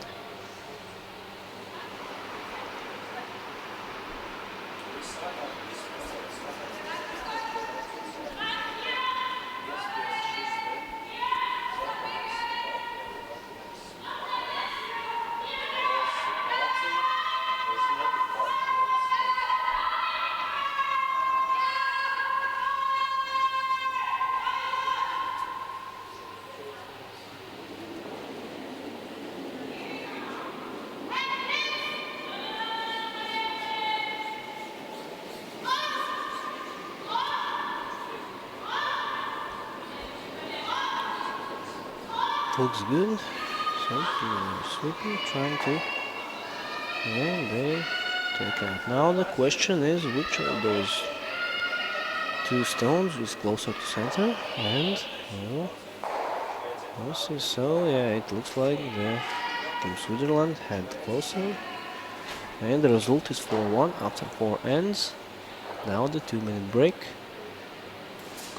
Looks good. So sweeping, trying to, and they take out. Now the question is which of those two stones is closer to center, and we'll see. So yeah, it looks like the Team Switzerland had closer, and the result is 4-1 after 4 ends. Now the 2-minute break.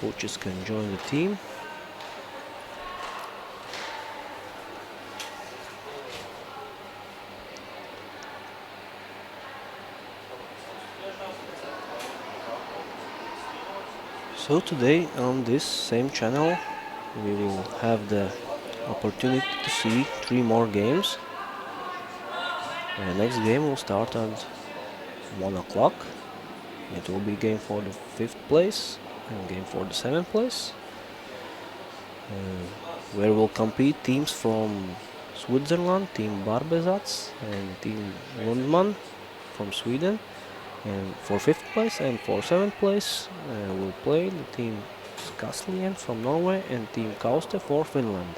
Coaches can join the team. So today on this same channel we will have the opportunity to see 3 more games. The next game will start at 1 o'clock. It will be game for the 5th place and game for the 7th place, where will compete teams from Switzerland, Team Barbezats and Team Lundman from Sweden. And for 5th place and for 7th place will play the Team Challange from Norway and Team Kauste for Finland.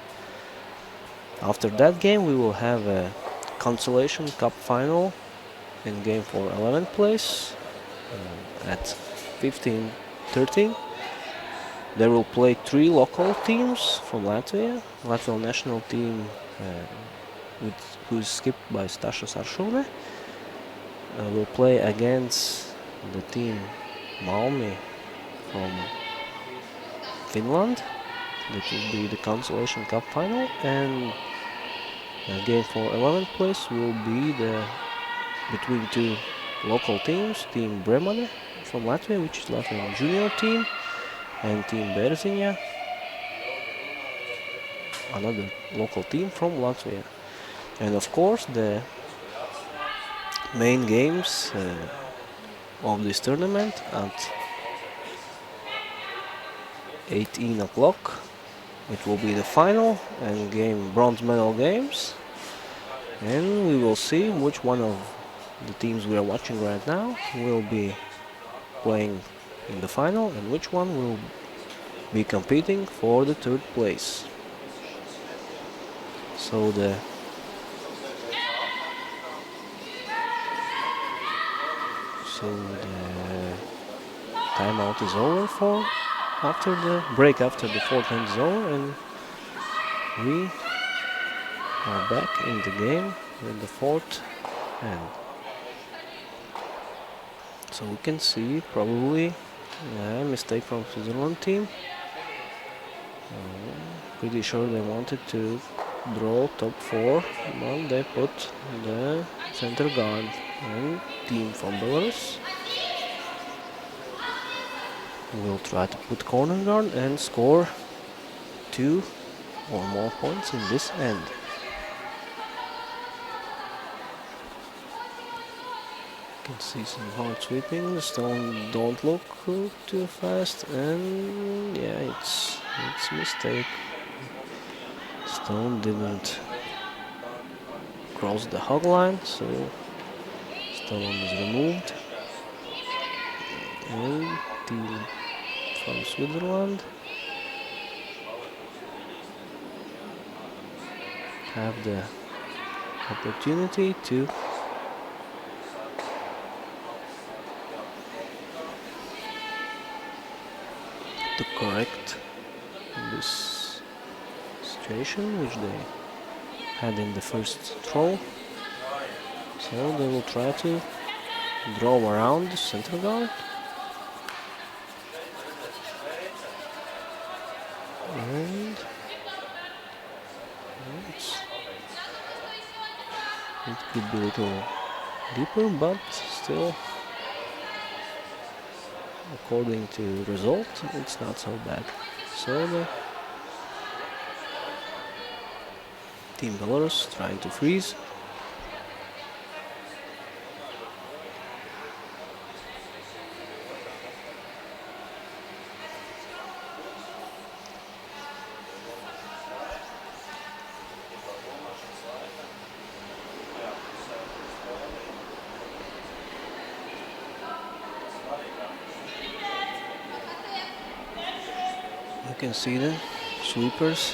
After that game we will have a consolation cup final in game for 11th place at 15:13, They will play 3 local teams from Latvia. Latvian national team, who is skipped by Stasas Aršūne, will play against the team Malmi from Finland. That will be the Consolation Cup final, and the game for 11th place will be between 2 local teams, Team Bremane from Latvia, which is Latvian junior team, and Team Berziņa, another local team from Latvia. And of course, the main games of this tournament at 18 o'clock. It will be the final and bronze medal games, and we will see which one of the teams we are watching right now will be playing in the final and which one will be competing for the 3rd place. So the timeout is over after the break, after the 4th end is over, and we are back in the game with the 4th end. So we can see probably a mistake from Switzerland team. Pretty sure they wanted to draw top 4, but they put the center guard, and team from Belarus will try to put corner guard and score 2 or more points in this end. You can see some hard sweeping. The stone don't look too fast, and yeah, it's a mistake. Stone didn't cross the hog line, so stone is removed. And team from Switzerland have the opportunity to correct this situation which they had in the first throw. So they will try to draw around the center guard. And it could be a little deeper, but still, according to result, it's not so bad. So the team Belarus trying to freeze. You can see the sweepers.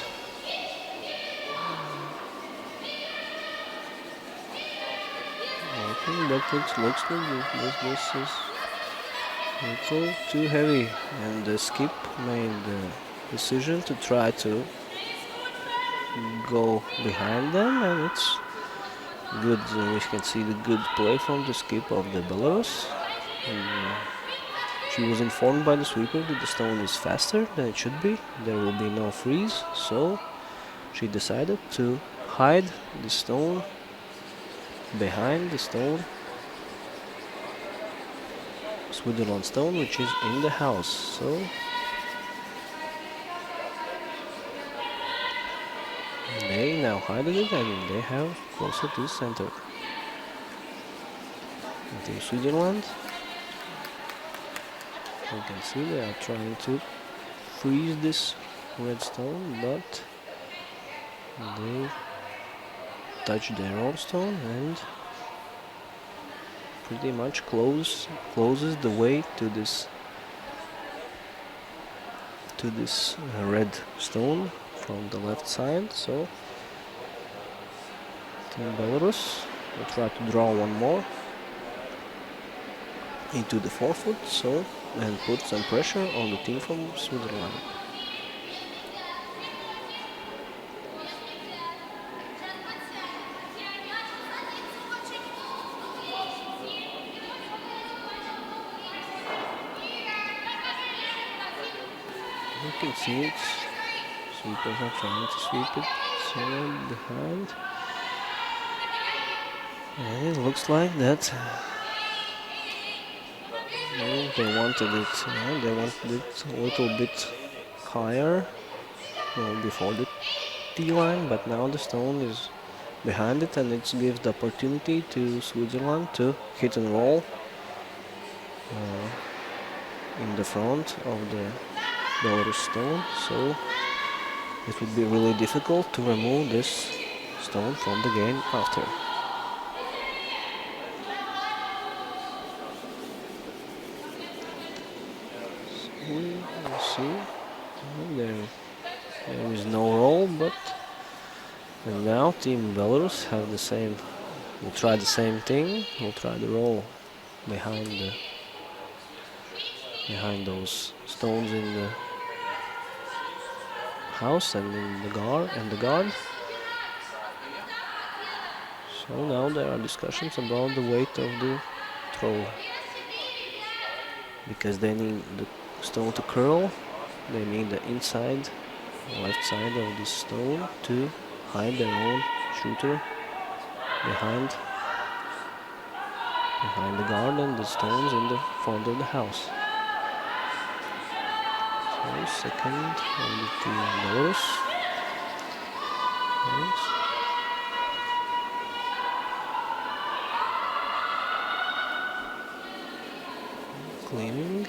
But it looks like this is a little too heavy, and the skip made the decision to try to go behind them, and it's good. We can see the good play from the skip of the Belarus. She was informed by the sweeper that the stone is faster than it should be. There will be no freeze, so she decided to hide the stone behind the stone, Switzerland stone, which is in the house. So they now hide it, and they have closer to the center. Team Switzerland, you can see they are trying to freeze this red stone, but they touch their own stone and pretty much closes the way to this red stone from the left side. So Team Belarus will try to draw one more into the forefoot. So and put some pressure on the team from Switzerland. You can see it. Sweepers are trying to sweep it somewhere behind. And it looks like that they wanted it a little bit higher before the T-line, but now the stone is behind it and it gives the opportunity to Switzerland to hit and roll in the front of the Belarus stone, so it would be really difficult to remove this stone from the game after. So we will see. There is no roll, but and now Team Belarus have the same. Will try the same thing. Will try the roll behind those stones in the house and in the guard. So now there are discussions about the weight of the throw, because they need the stone to curl. They need the inside, left side of the stone to hide their own shooter behind the guard and the stones in the front of the house. So second on the team Belarus. Yes. Cleaning.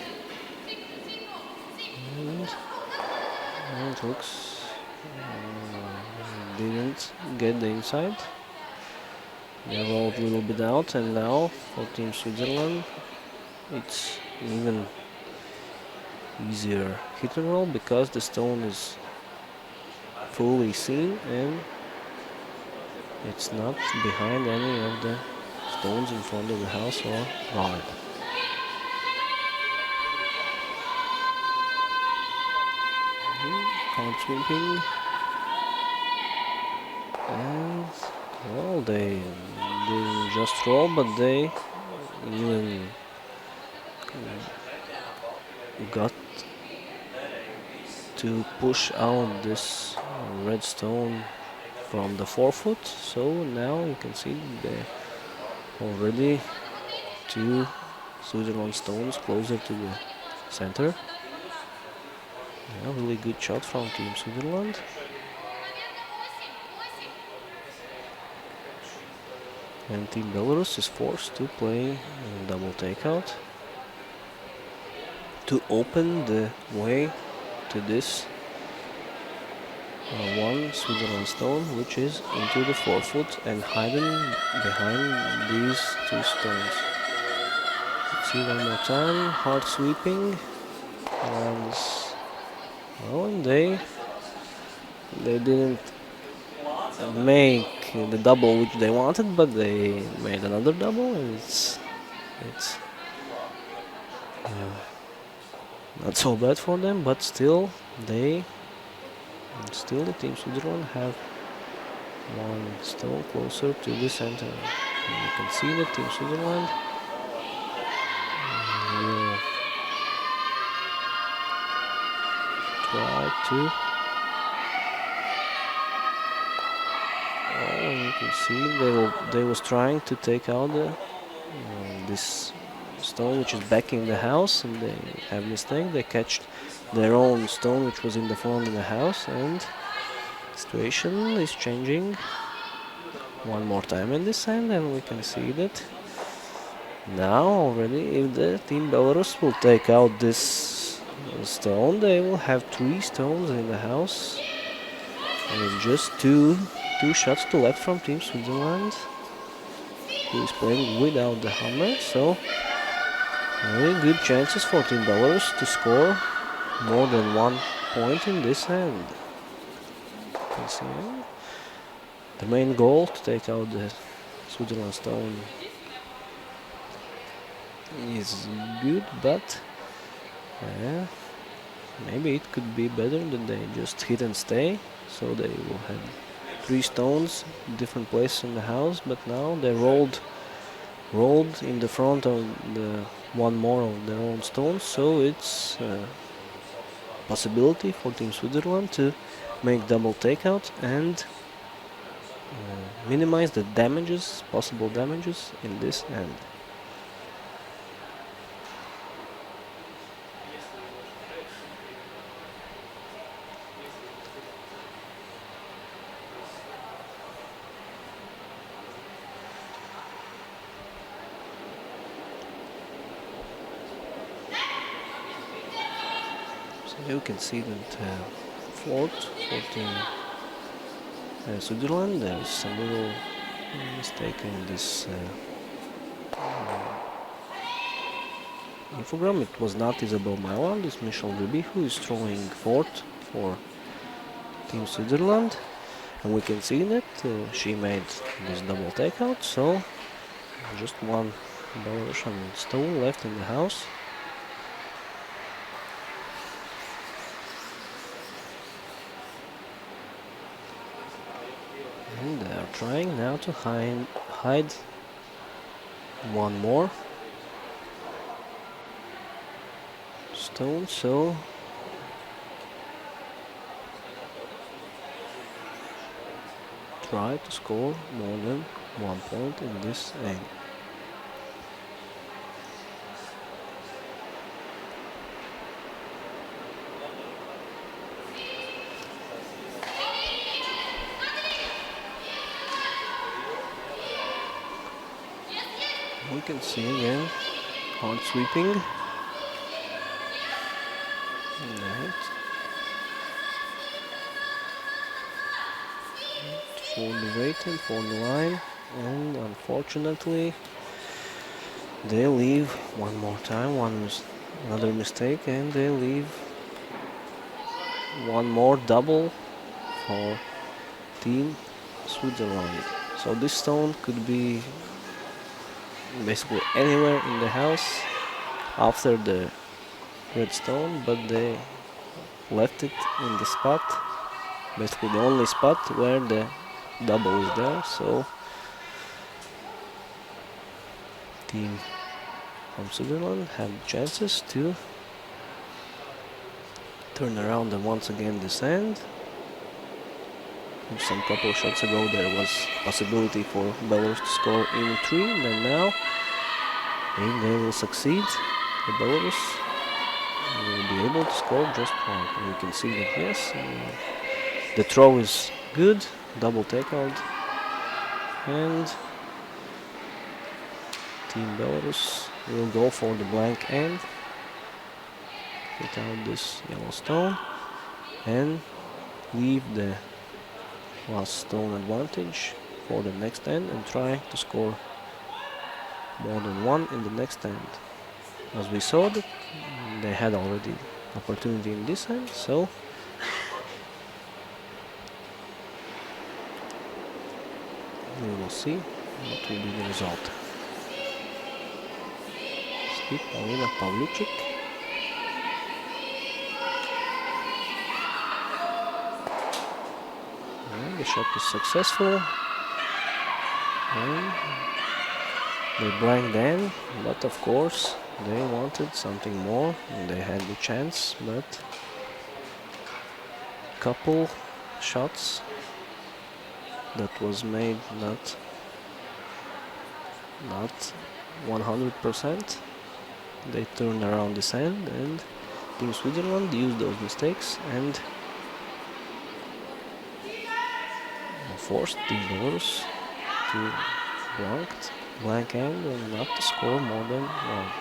And it looks didn't get the inside. They rolled a little bit out, and now for Team Switzerland it's even easier hit and roll because the stone is fully seen and it's not behind any of the stones in front of the house or guard. Card sweeping, and well, they didn't just roll, but they even got to push out this red stone from the forefoot. So now you can see they're already two Switzerland stones closer to the center. Yeah, really good shot from Team Switzerland. And Team Belarus is forced to play a double takeout to open the way to this one Switzerland stone, which is into the forefoot and hidden behind these two stones. Let's see one more time. Hard sweeping, and well, they didn't make the double which they wanted, but they made another double, and it's not so bad for them. But still, the Team Switzerland have one stone closer to the center. And you can see that Team Switzerland will try to. You can see they was trying to take out this stone which is backing the house, and they have a mistake. They catched their own stone which was in the front of the house, and the situation is changing one more time in this end, and we can see that now already if the Team Belarus will take out this stone, they will have 3 stones in the house and just two shots to left from Team Switzerland, who is playing without the hammer. So really good chances for Team Belarus to score more than 1 point in this end. You can see the main goal to take out the Switzerland stone is good, but Yeah, maybe it could be better that they just hit and stay, so they will have 3 stones, different places in the house, but now they rolled in the front of the one more of their own stones, so it's a possibility for Team Switzerland to make double takeout and minimize the damages, possible damages in this end. So you can see that fourth for Team Switzerland, there is some little mistake in this infogram. It was not Isabel Mailand, it's Michelle Ruby who is throwing fourth for Team Switzerland. And we can see that she made this double takeout, so just one Belarusian stone left in the house. And they are trying now to hide one more stone, so try to score more than 1 point in this end. We can see again hard sweeping. Right. For the waiting for the line, and unfortunately they leave one more time, another mistake, and they leave one more double for Team Switzerland. So this stone could be basically anywhere in the house after the red stone, but they left it in the spot, basically the only spot where the double is there, so Team from Switzerland had chances to turn around and once again descend. Some couple of shots ago there was possibility for Belarus to score even 3, and now if they will succeed, the Belarus will be able to score just 1. And you can see that yes, the throw is good, double takeout, and Team Belarus will go for the blank end without this yellow stone and leave the last stone advantage for the next end and try to score more than 1 in the next end. As we saw that they had already opportunity in this end, so we will see what will be the result. Skip Paulina Pavlychik. And the shot is successful. And they blanked in, but of course they wanted something more and they had the chance, but couple shots that was made not 100%. They turned around this end and Team Switzerland used those mistakes and forced Team Belarus to blank end and not to score more than 1.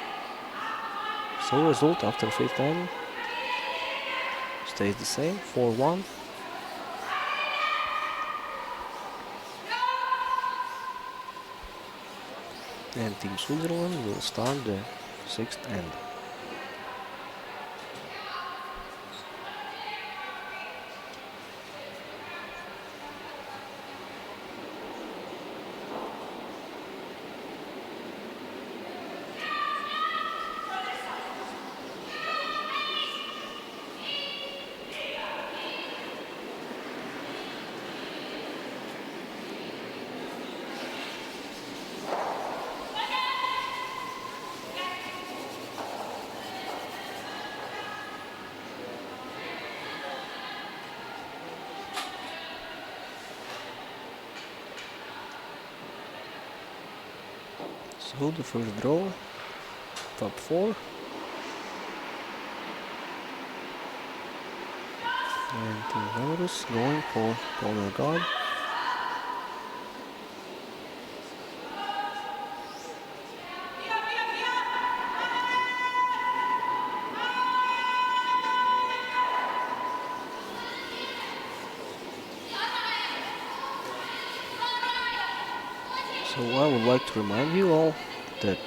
So result after 5th end stays the same, 4-1. And Team Switzerland will start the 6th end. So the first draw, top 4. And Team Belarus going for corner guard. So I would like to remind you all that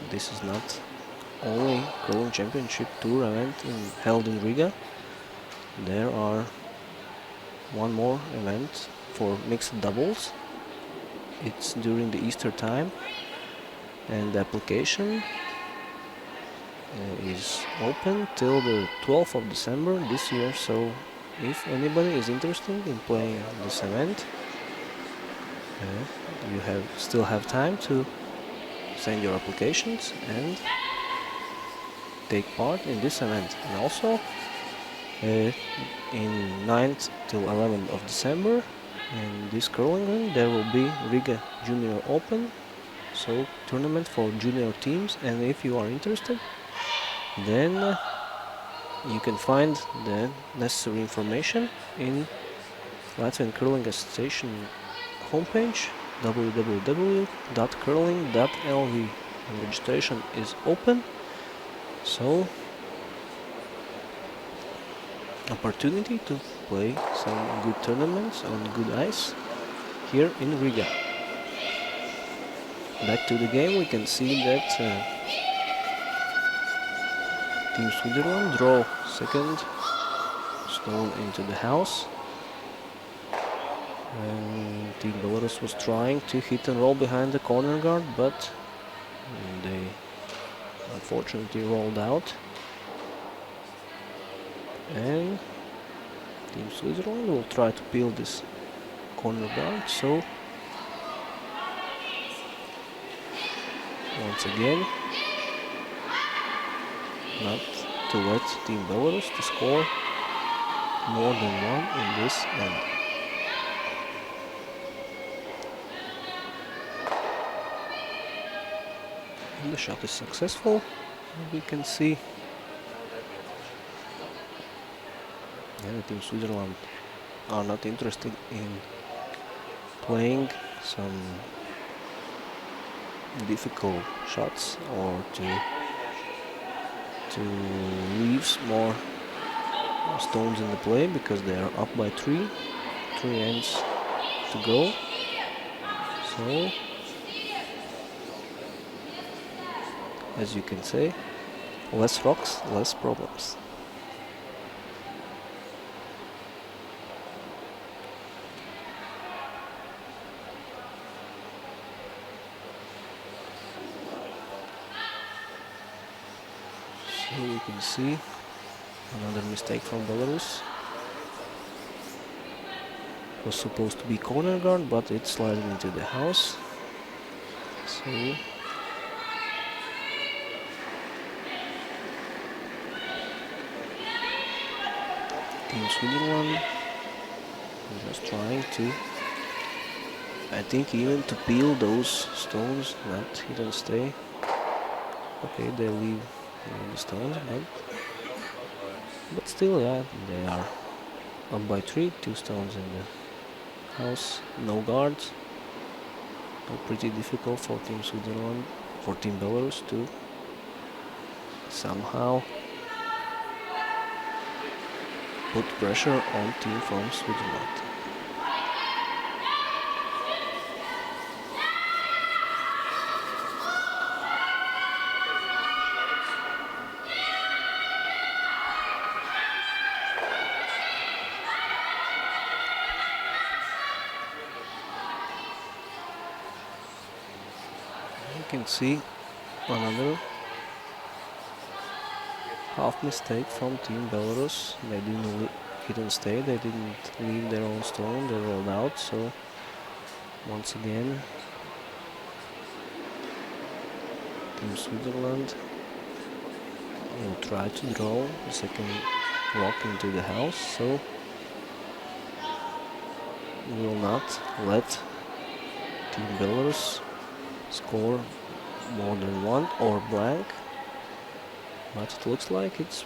this is not only Crling Championship Tour event held in Riga. There are one more event for mixed doubles. It's during the Easter time, and the application is open till the 12th of December this year. So if anybody is interested in playing this event, you still have time to send your applications and take part in this event. And also in 9th till 11th of December in this curling ring there will be Riga Junior Open, so tournament for junior teams. And if you are interested, then you can find the necessary information in Latvian Curling Association homepage www.curling.lv. Registration is open, so opportunity to play some good tournaments on good ice here in Riga. Back to the game, we can see that Team Switzerland draw second stone into the house. And Team Belarus was trying to hit and roll behind the corner guard, but they unfortunately rolled out. And Team Switzerland will try to peel this corner guard, so once again not to let Team Belarus to score more than one in this end. And the shot is successful, we can see. And Team Switzerland are not interested in playing some difficult shots or to leave more stones in the play, because they are up by 3 ends to go. So as you can say, less rocks, less problems. So we can see another mistake from Belarus. It was supposed to be corner guard, but it slided into the house. So Team Switzerland just trying to, I think, even to peel those stones, not hit and stay. Okay, they leave the stones, but still, yeah, they are up by 3, 2 stones in the house, no guards. So pretty difficult for Team Switzerland, for Team Belarus to somehow put pressure on team from Switzerland. You can see another half mistake from Team Belarus. They didn't hit and stay, they didn't leave their own stone, they rolled out. So once again, Team Switzerland will try to draw the second rock into the house, so we will not let Team Belarus score more than one or blank, but it looks like it's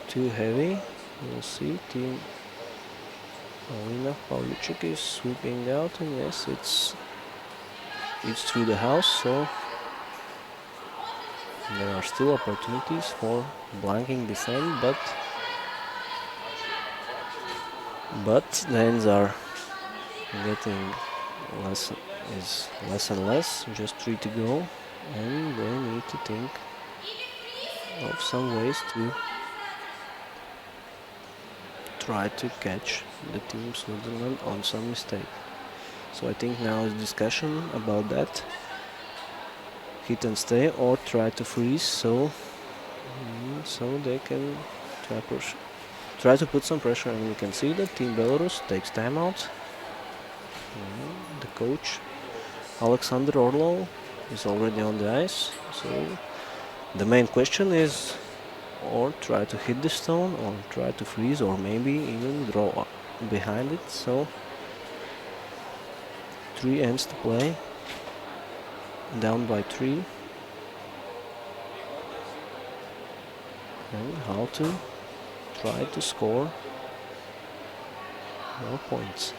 too heavy. We'll see. Team Alina Pavlychuk is sweeping out, and yes, it's through the house, so there are still opportunities for blanking this end, but the ends are getting less and less, just 3 to go, and they need to think of some ways to try to catch the team Switzerland on some mistake. So I think now is discussion about that. Hit and stay or try to freeze, so they can try to put some pressure, and we can see that Team Belarus takes timeout. The coach Alexander Orlov is already on the ice, so the main question is or try to hit the stone or try to freeze or maybe even draw behind it. So 3 ends to play, down by 3, and how to try to score more points.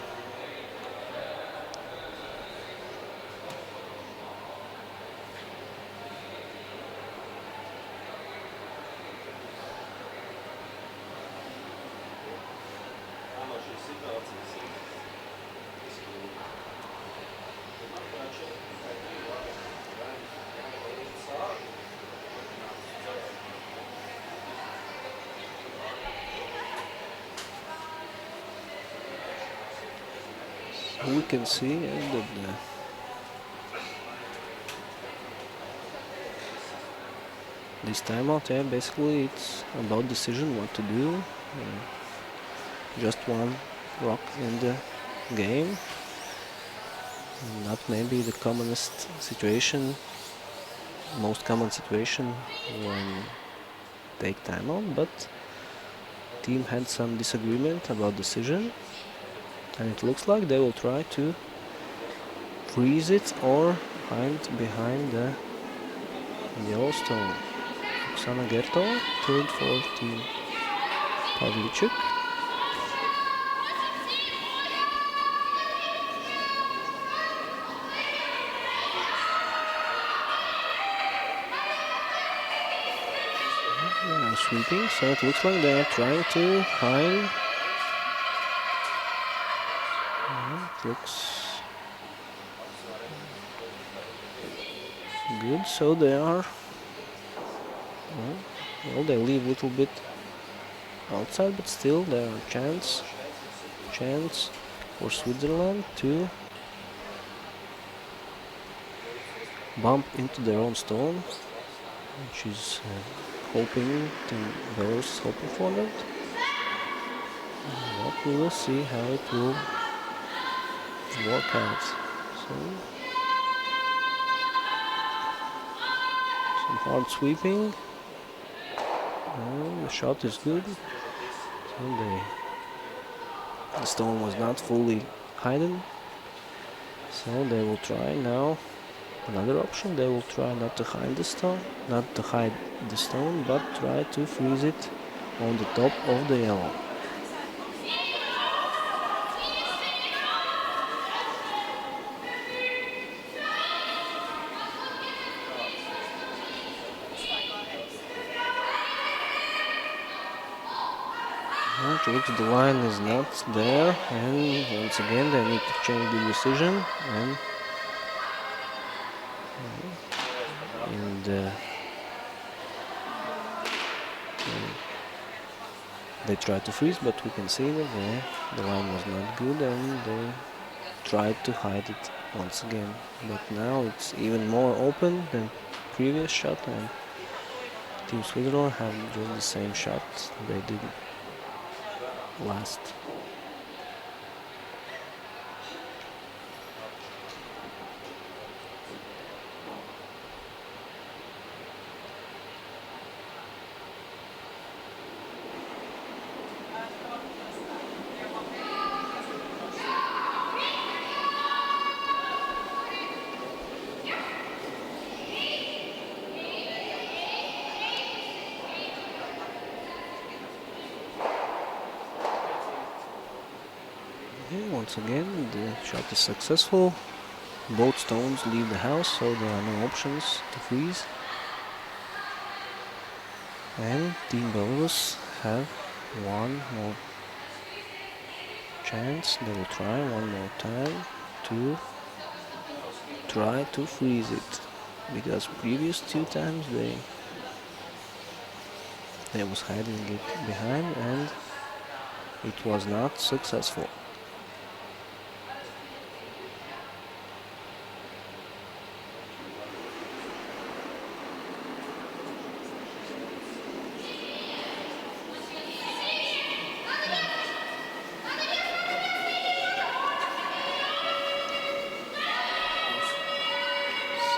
We can see that this timeout, basically it's about decision what to do. Just one rock in the game. Not maybe the commonest situation, most common situation when take timeout, but team had some disagreement about decision, and it looks like they will try to freeze it or hide behind the Yellowstone. Oksana Gertova, third for Team Pavlychuk. They are sweeping, so it looks like they are trying to hide. It looks good, so they are, well, they leave a little bit outside, but still there are chance for Switzerland to bump into their own stone, which is hoping, Team Belarus is hoping for that. But we will see how it will work out. So, some hard sweeping, and the shot is good. So the stone was not fully hidden, so they will try now another option. They will try not to hide the stone, but try to freeze it on the top of the yellow. It looks the line is not there, and once again they need to change the decision, and they tried to freeze, but we can see that the line was not good, and they tried to hide it once again. But now it's even more open than previous shot, and Team Switzerland have just the same shot they did last. And once again, the shot is successful. Both stones leave the house, so there are no options to freeze. And Team Belarus have one more chance. They will try one more time to try to freeze it, because previous two times they was hiding it behind and it was not successful.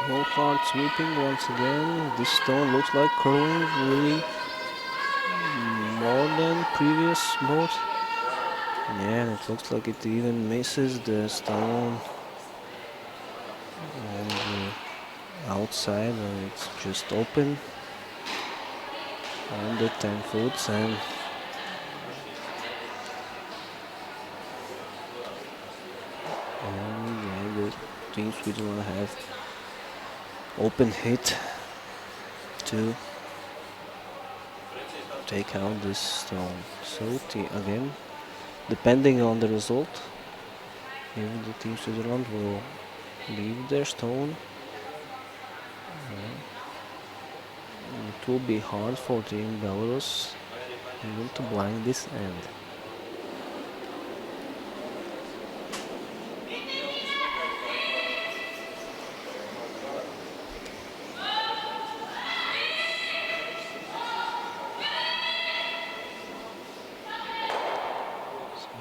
So hard sweeping once again. This stone looks like curling really more than previous both. Yeah, and it looks like it even misses the stone on the outside, and it's just open on the 10 foot. And yeah, the Team Switzerland have open hit to take out this stone. So again, depending on the result, if the Team Switzerland will leave their stone, it will be hard for Team Belarus even to blind this end.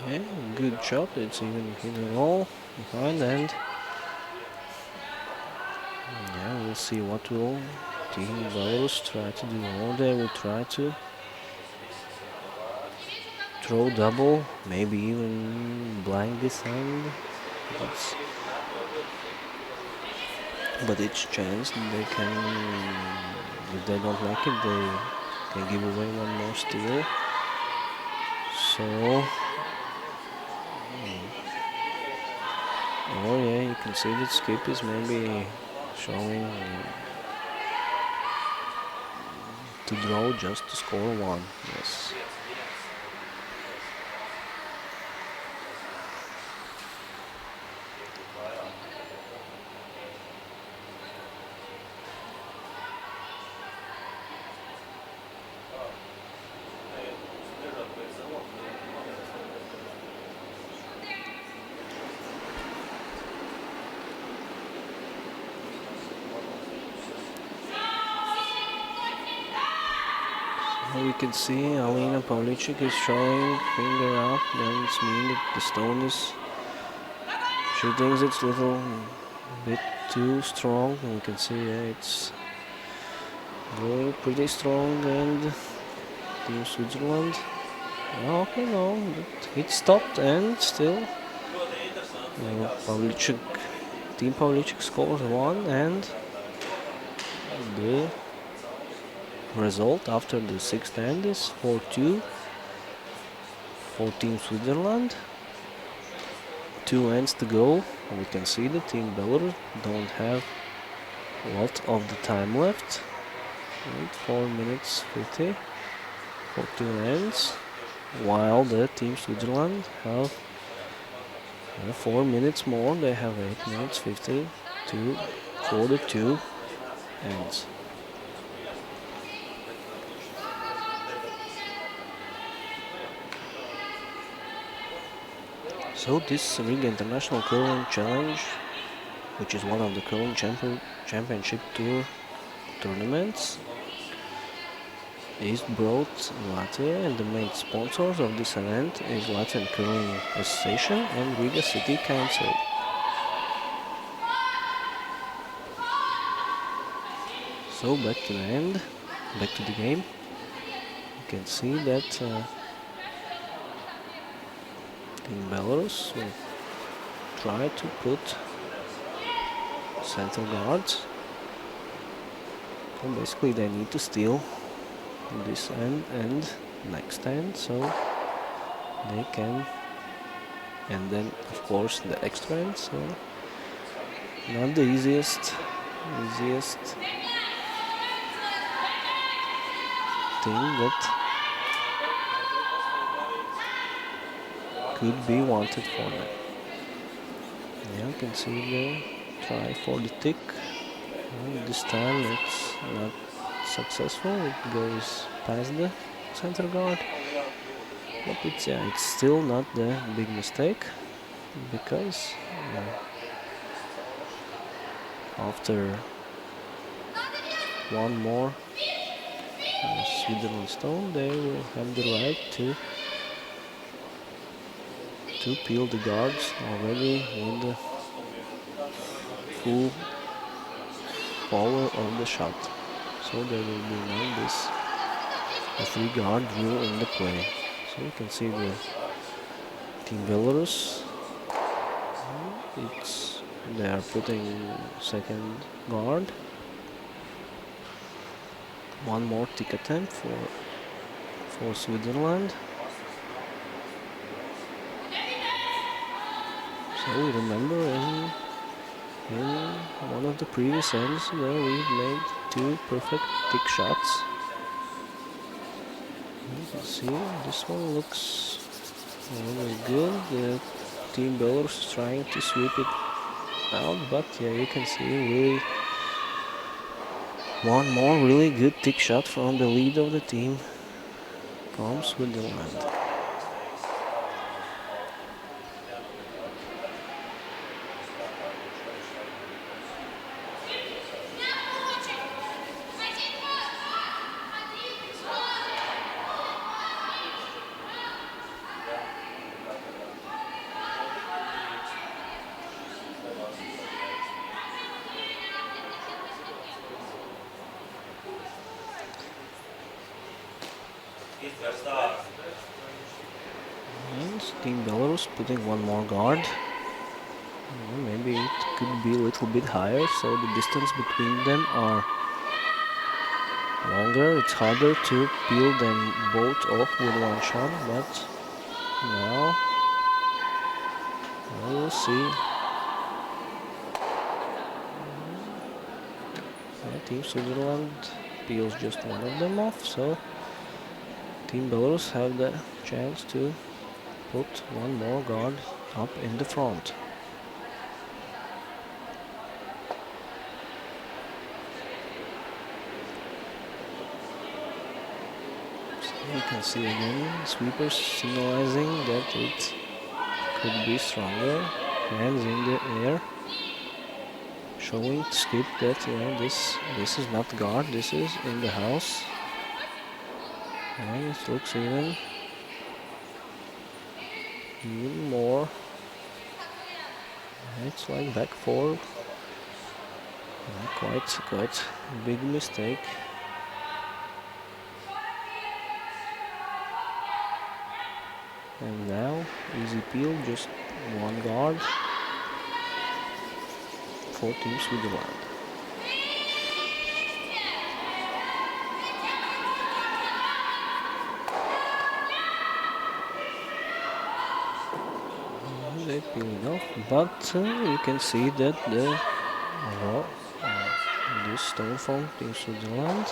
Yeah, good shot. It's even hit the wall behind, and yeah, we'll see what will Team Belarus try to do. Or they will try to throw double, maybe even blind this end. But each chance they can, if they don't like it, they can give away one more steal. So, oh yeah, you can see that Skip is maybe showing to draw just to score one. Yes. We can see Alina Pavlicek is showing finger up, then it's mean that the stone is, she thinks it's a little bit too strong, and we can see it's going pretty strong, and Team Switzerland, okay, no, it stopped, and still Pavlicek, Team Pavlicek scores one, and the result after the sixth end is 4-2 for Team Switzerland. 2 ends to go. We can see the Team Belarus don't have a lot of the time left. And 4 minutes 50 for 2 ends, while the Team Switzerland have 4 minutes more. They have 8 minutes 50 for the 2 ends. So this Riga International Curling Challenge, which is one of the curling championship tour tournaments, is brought in Latvia, and the main sponsors of this event is Latvian Curling Association and Riga City Council. So back to the end, back to the game. You can see that in Belarus will try to put center guards. So basically they need to steal this end and next end, so they can and then of course the extra end. So not the easiest thing that could be wanted for them. Yeah, you can see the try for the tick. And this time it's not successful. It goes past the center guard, but it's still not the big mistake, because after one more Sweden stone, they will have the right to peel the guards already with the full power of the shot. So there will be now this free guard rule in the play. So you can see the Team Belarus. They are putting second guard. One more tick attempt for Switzerland. So remember in one of the previous ends there we made 2 perfect tick shots. You can see this one looks really good. The Team Belarus is trying to sweep it out, but yeah, you can see really one more really good tick shot from the lead of the team from Switzerland. And Team Belarus putting one more guard. Maybe it could be a little bit higher, so the distance between them are longer. It's harder to peel them both off with one shot, but now we'll see. Team Switzerland peels just one of them off, so Team Belarus have the chance to put one more guard up in the front. So you can see again sweepers signalizing that it could be stronger. Hands in the air, showing Skip that this is not guard, this is in the house. And it looks even more. It's like back four. Quite big mistake. And now easy peel, just one guard for Team Switzerland. They peel enough, but you can see that this stone from Team Switzerland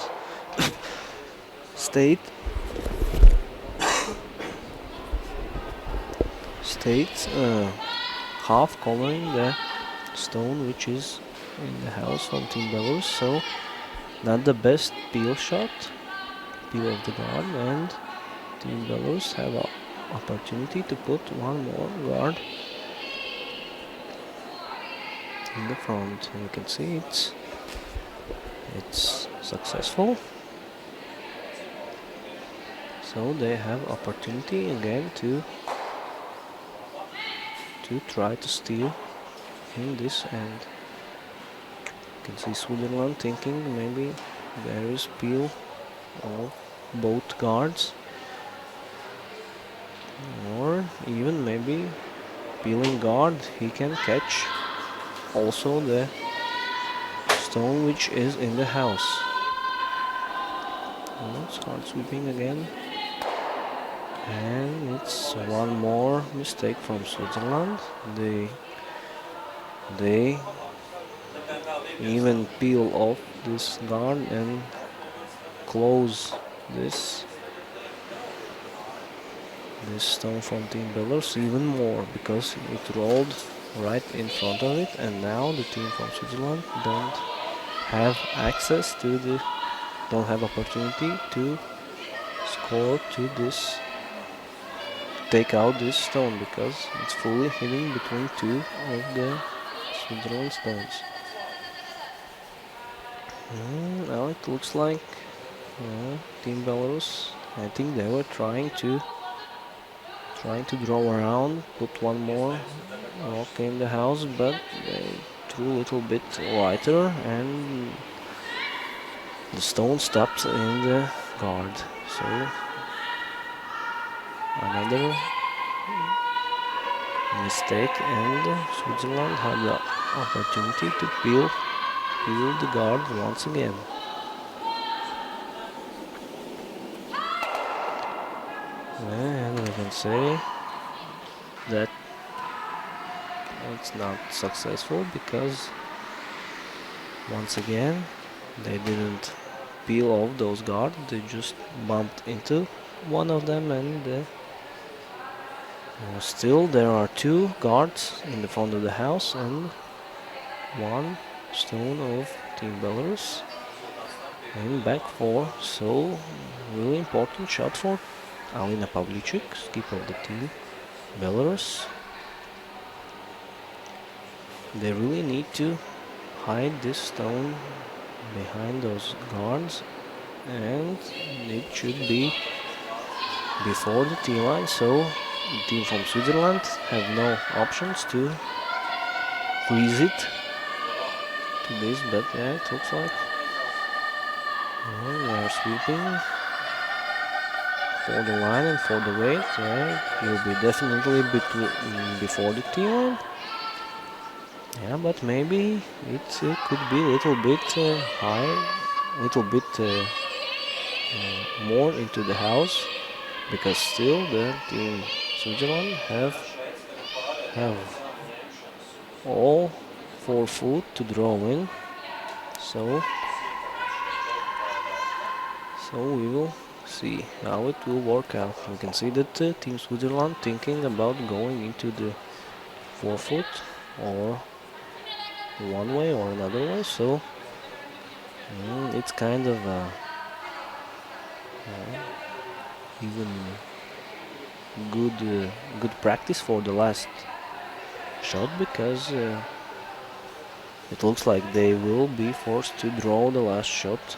stayed half covering the stone which is in the house from Team Belarus, so not the best peel shot, peel of the guard, and Team Belarus have an opportunity to put one more guard in the front. You can see it's successful, so they have opportunity again to try to steal in this end. You can see Switzerland thinking maybe there is peel of both guards, or even maybe peeling guard, he can catch also the stone which is in the house. It's hard sweeping again, And it's one more mistake from Switzerland. They even peel off this guard and close this stone from Team Belarus even more because it rolled right in front of it, and now the team from Switzerland don't have access to don't have opportunity to score to this, take out this stone because it's fully hidden between two of the Switzerland stones. Now it looks like Team Belarus, I think they were trying to draw around, put one more rock in the house, but they threw a little bit lighter and the stone stopped in the guard. So another mistake, and Switzerland had the opportunity to peel the guard once again. And we can say that it's not successful because once again they didn't peel off those guards, they just bumped into one of them, and still there are two guards in the front of the house and one stone of Team Belarus and back four. So really important shot for Alina Pavlychik, skipper of the team Belarus. They really need to hide this stone behind those guards, and it should be before the T line, so the team from Switzerland have no options to freeze it to this, but yeah, it looks like they are sweeping for the line and for the weight. Yeah, it will be definitely before the T line. Yeah, but maybe it could be a little bit high, a little bit more into the house, because still the team Switzerland have all 4 foot to draw in. So we will see how it will work out. We can see that Team Switzerland thinking about going into the 4 foot or one way or another way. So it's kind of even good practice for the last shot, because it looks like they will be forced to draw the last shot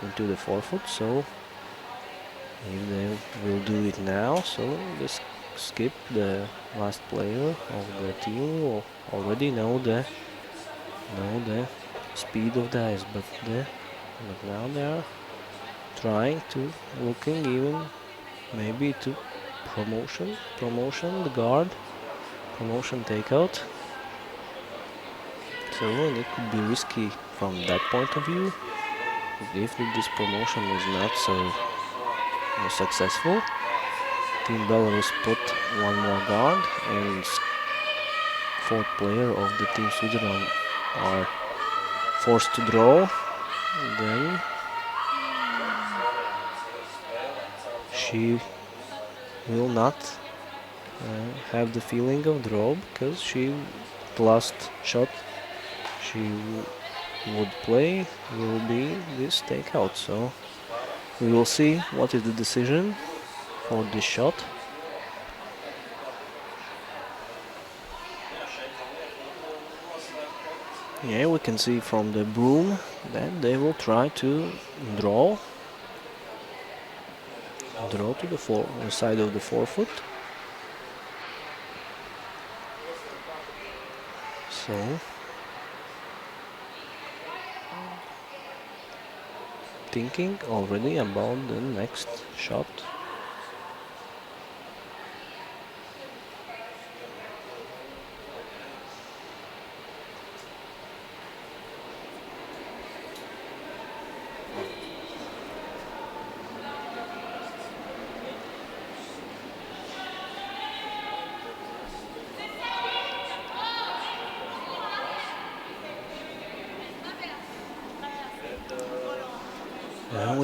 into the 4 foot. So if they will do it now, so just skip the last player of the team will already know the speed of the ice, but now they are trying to looking even maybe to promotion the guard, promotion takeout. So it could be risky from that point of view if this promotion is not so successful. Team Belarus put one more guard, and 4th player of the team Switzerland are forced to draw. Then she will not have the feeling of draw, because the last shot she would play will be this takeout. So we will see what is the decision for this shot. Yeah, we can see from the broom that they will try to draw to the side of the 4 foot. So thinking already about the next shot.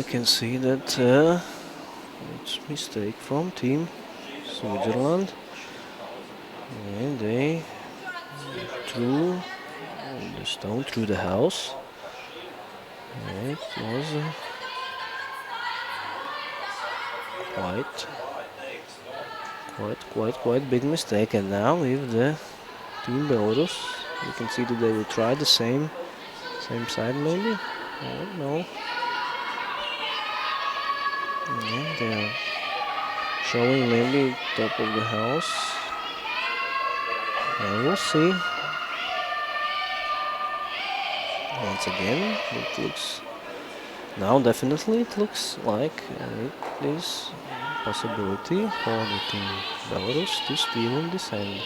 we can see that it's mistake from team Switzerland, and they threw the stone through the house. It was quite big mistake, and now if the team Belarus, you can see that they will try the same side maybe. I don't know. Yeah, they are showing maybe top of the house. And we'll see. Once again, it looks now definitely it looks like it is a possibility for the team Belarus to steal in this end.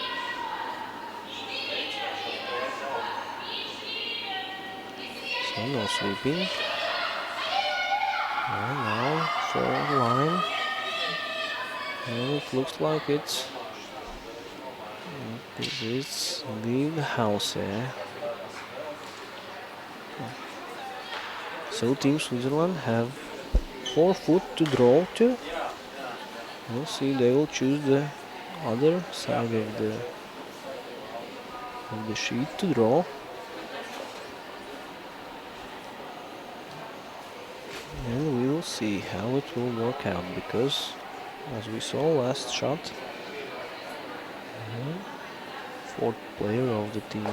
So no sweeping. And now for line. And it looks like it's leave the house here. So Team Switzerland have 4 foot to draw to. We'll see, they will choose the other side of the sheet to draw. And we will see how it will work out, because as we saw last shot, fourth player of the team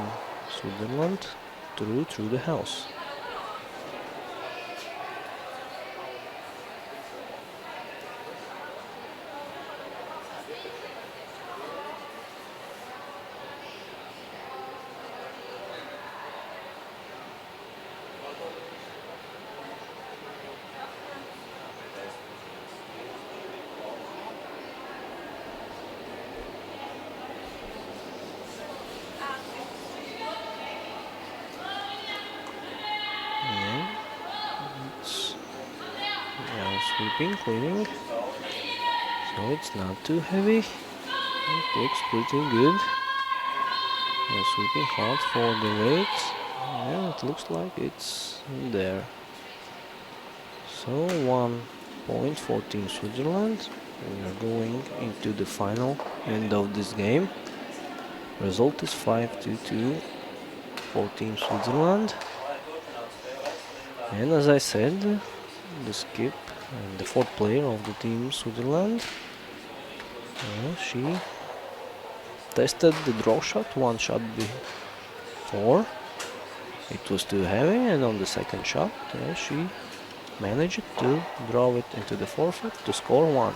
Switzerland through the house. Sweeping, cleaning, so it's not too heavy. It looks pretty good. Sweeping hard for the weight, and it looks like it's there. So 1 point for Team Switzerland. We are going into the final end of this game. Result is 5-2 for Team Switzerland. And as I said, the skip and the fourth player of the team Switzerland, she tested the draw shot 1 shot before. It was too heavy, and on the second shot she managed to draw it into the forfeit to score 1.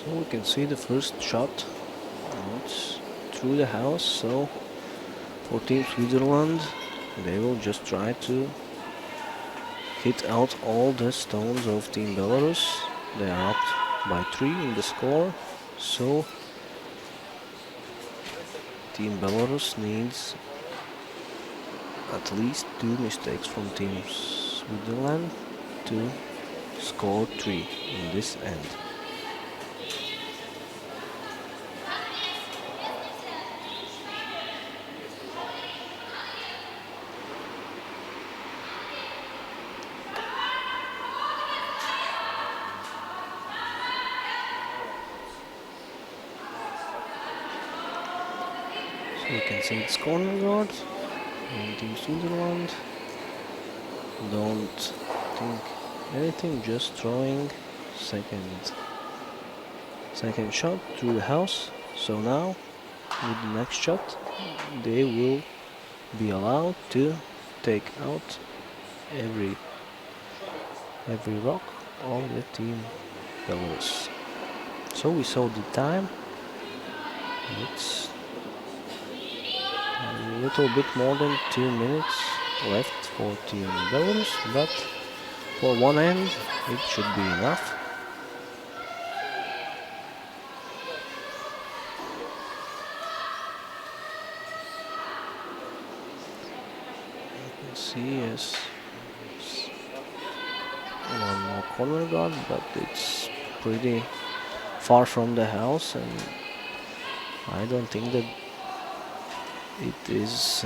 So we can see the first shot, it's through the house. So for Team Switzerland, they will just try to hit out all the stones of Team Belarus. They are up by 3 in the score, so Team Belarus needs at least 2 mistakes from Team Switzerland to score 3 in this end. You can see it's corner guard and Team Switzerland don't think anything, just throwing second shot through the house. So now with the next shot they will be allowed to take out every rock of the team Belarus. So we saw the time. It's a little bit more than 2 minutes left for Team Belarus, but for one end it should be enough. You can see, yes, one more corner guard, but it's pretty far from the house, and I don't think that it is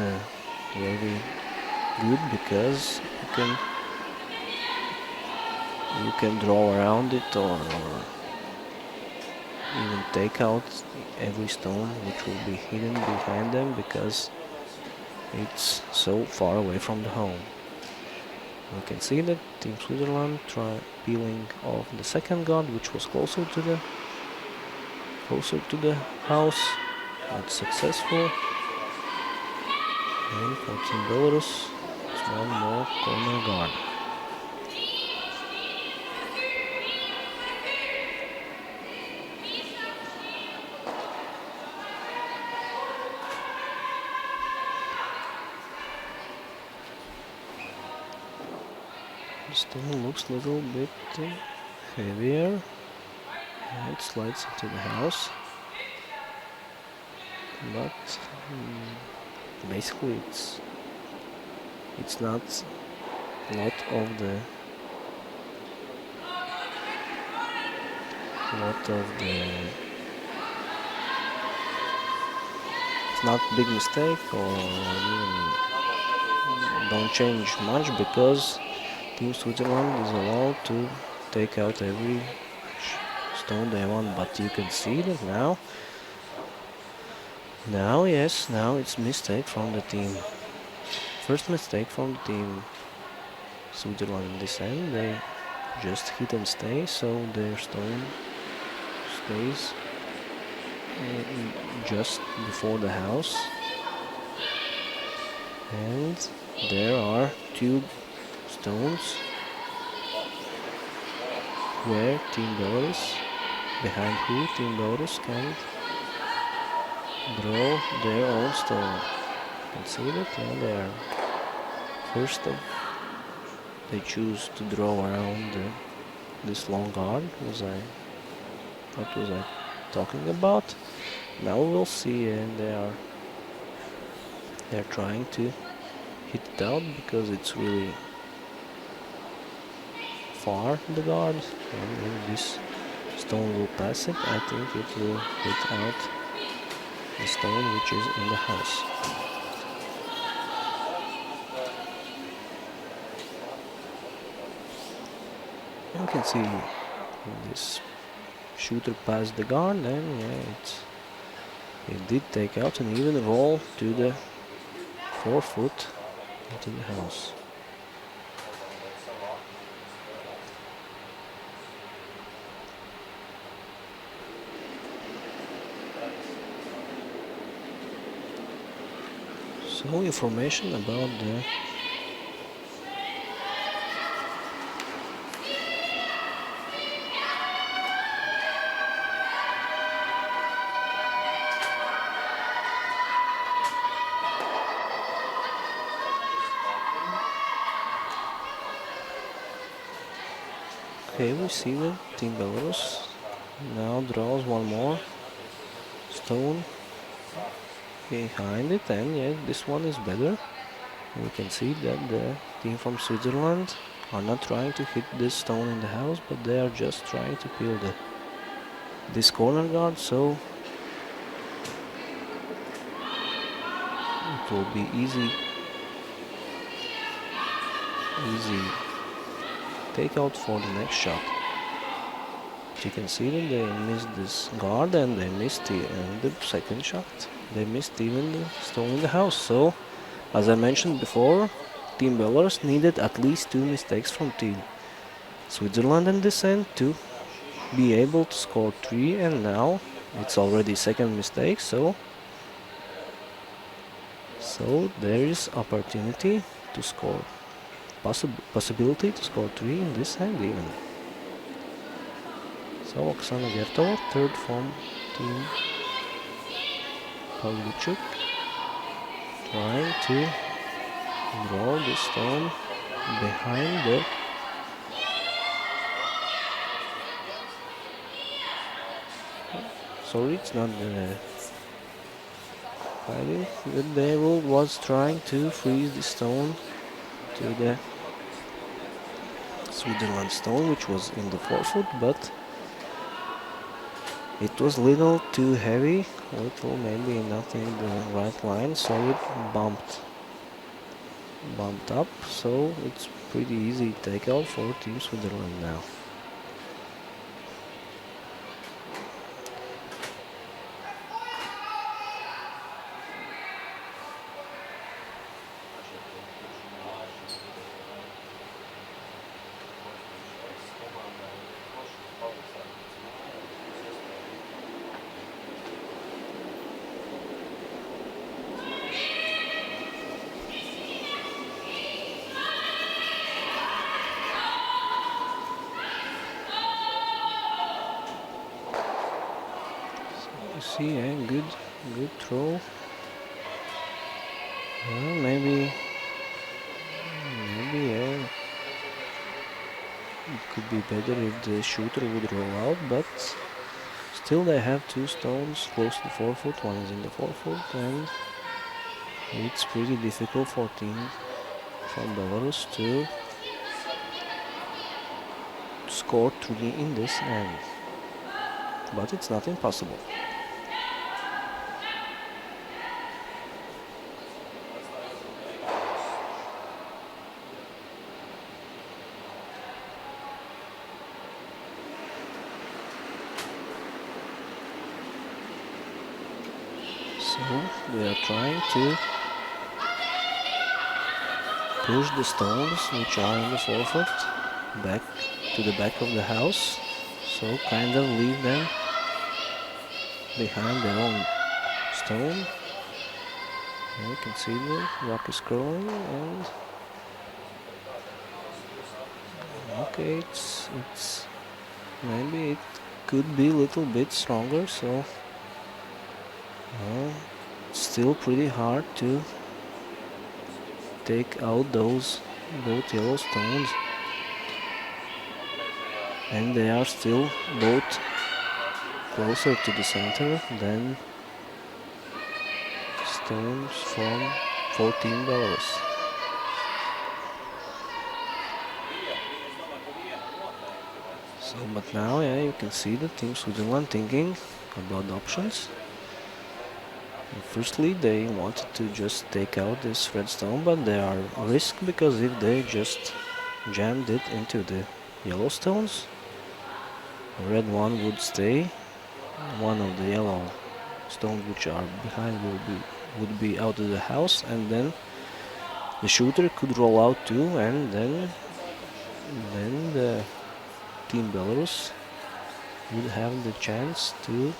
very good, because you can draw around it, or even take out every stone which will be hidden behind them, because it's so far away from the home. We can see that Team Switzerland tried peeling off the second guard, which was closer to the house. That's successful. And for Team Belarus, it's one more corner guard. The stone looks a little bit heavier. It slides into the house, but basically it's not of the it's not big mistake, or even don't change much, because Team Switzerland is allowed to take out every stone they want. But you can see that now it's mistake from the team. First mistake from the Team Switzerland in this end. They just hit and stay, so their stone stays just before the house. And there are two stones where behind who Team Belarus can draw their own stone. You can see that, and they choose to draw around this long guard. What was I talking about? Now we'll see, and they're trying to hit it out, because it's really far, the guard, and when this stone will pass it, I think it will hit out the stone which is in the house. You can see this shooter passed the guard, and it did take out and even roll to the 4 foot into the house. So information about the Okay, we see that Team Belarus now draws one more stone behind it, and yeah, this one is better. We can see that the team from Switzerland are not trying to hit this stone in the house, but they are just trying to peel this corner guard, so it will be easy takeout for the next shot. But you can see that they missed this guard, and they missed the second shot. They missed even the stone in the house. So, as I mentioned before, Team Belarus needed at least 2 mistakes from Team Switzerland in this end to be able to score 3, and now it's already second mistake, so there is opportunity to score, possibility to score 3 in this end even. So Oksana Vertova, third from team Pavlyuchuk, trying to draw the stone behind the sorry, it's not the fighting. The devil was trying to freeze the stone to the Switzerland stone, which was in the forefoot, but it was little too heavy, little maybe not in the right line, so it bumped up. So it's pretty easy takeout for Team Switzerland now. You see, good throw. Well, maybe it could be better if the shooter would roll out, but still they have two stones close to the forefoot. One is in the forefoot, and it's pretty difficult for team from Belarus to score three in this end. But it's not impossible. So they are trying to push the stones which are in the forefoot back to the back of the house. So kind of leave them behind their own stone. And you can see the rock is curling, and okay, it's maybe it could be a little bit stronger, so still pretty hard to take out those both yellow stones, and they are still both closer to the center than stones from 14 Belarus. So, but now, yeah, you can see the Team Switzerland thinking about the options. And firstly, they wanted to just take out this red stone, but they are risk because if they just jammed it into the yellow stones, the red one would stay. One of the yellow stones which are behind would be out of the house, and then the shooter could roll out too, and then the Team Belarus would have the chance to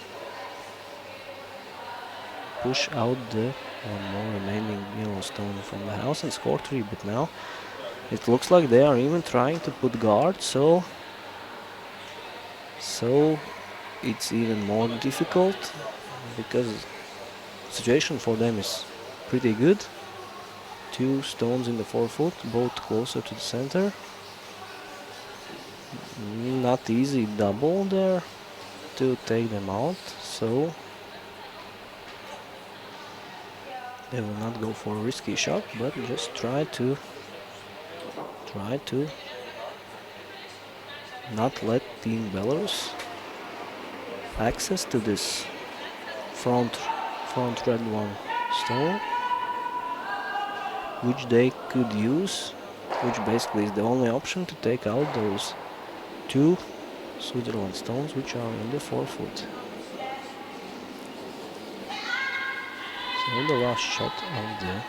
push out the one more remaining yellow stone from the house and score three. But now it looks like they are even trying to put guard, so it's even more difficult because the situation for them is pretty good. Two stones in the forefoot, both closer to the center. Not easy double there to take them out, so they will not go for a risky shot, but just try to not let Team Belarus access to this front red one stone, which they could use, which basically is the only option to take out those two Switzerland stones which are in the forefoot. So the last shot of the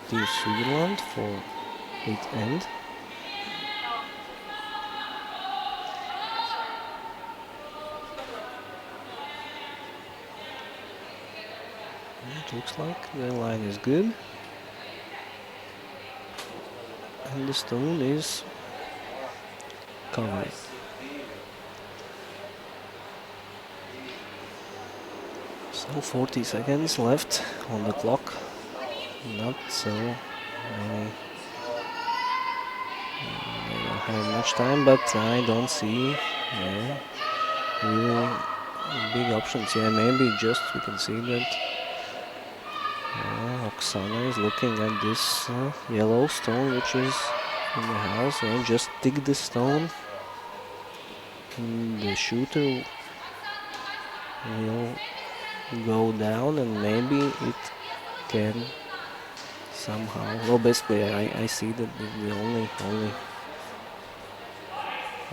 Team Switzerland for its end. It looks like the line is good, and the stone is covered. So 40 seconds left on the clock. Not so many. They don't have much time, but I don't see really big options. Yeah, maybe just we can see that Oksana is looking at this yellow stone which is in the house and just dig the stone. And the shooter will go down and maybe it can somehow. Well, basically, I see that the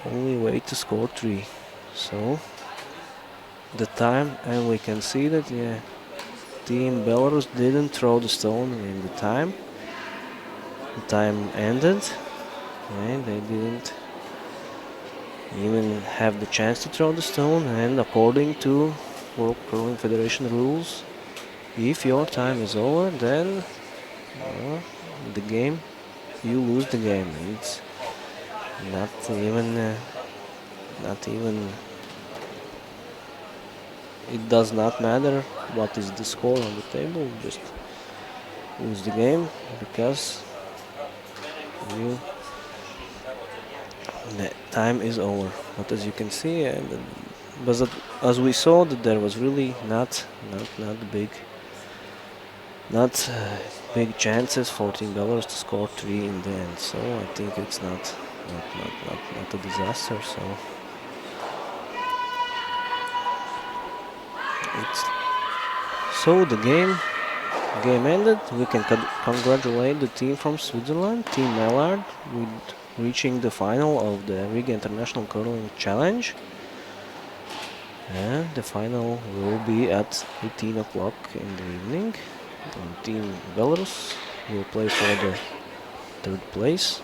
only way to score 3. So the time, and we can see that Team Belarus didn't throw the stone in the time. The time ended, and they didn't even have the chance to throw the stone. And according to World Curling Federation rules, if your time is over, then the game, you lose the game. It's not even. It does not matter what is the score on the table. Just lose the game because the time is over. But as you can see, but as we saw, that there was really not big. Not big chances for Team Belarus to score 3 in the end, so I think it's not a disaster. So the game ended. We can congratulate the team from Switzerland, Team Mallard, with reaching the final of the Riga International Curling Challenge. And the final will be at 18 o'clock in the evening. And Team Belarus will play for the 3rd place.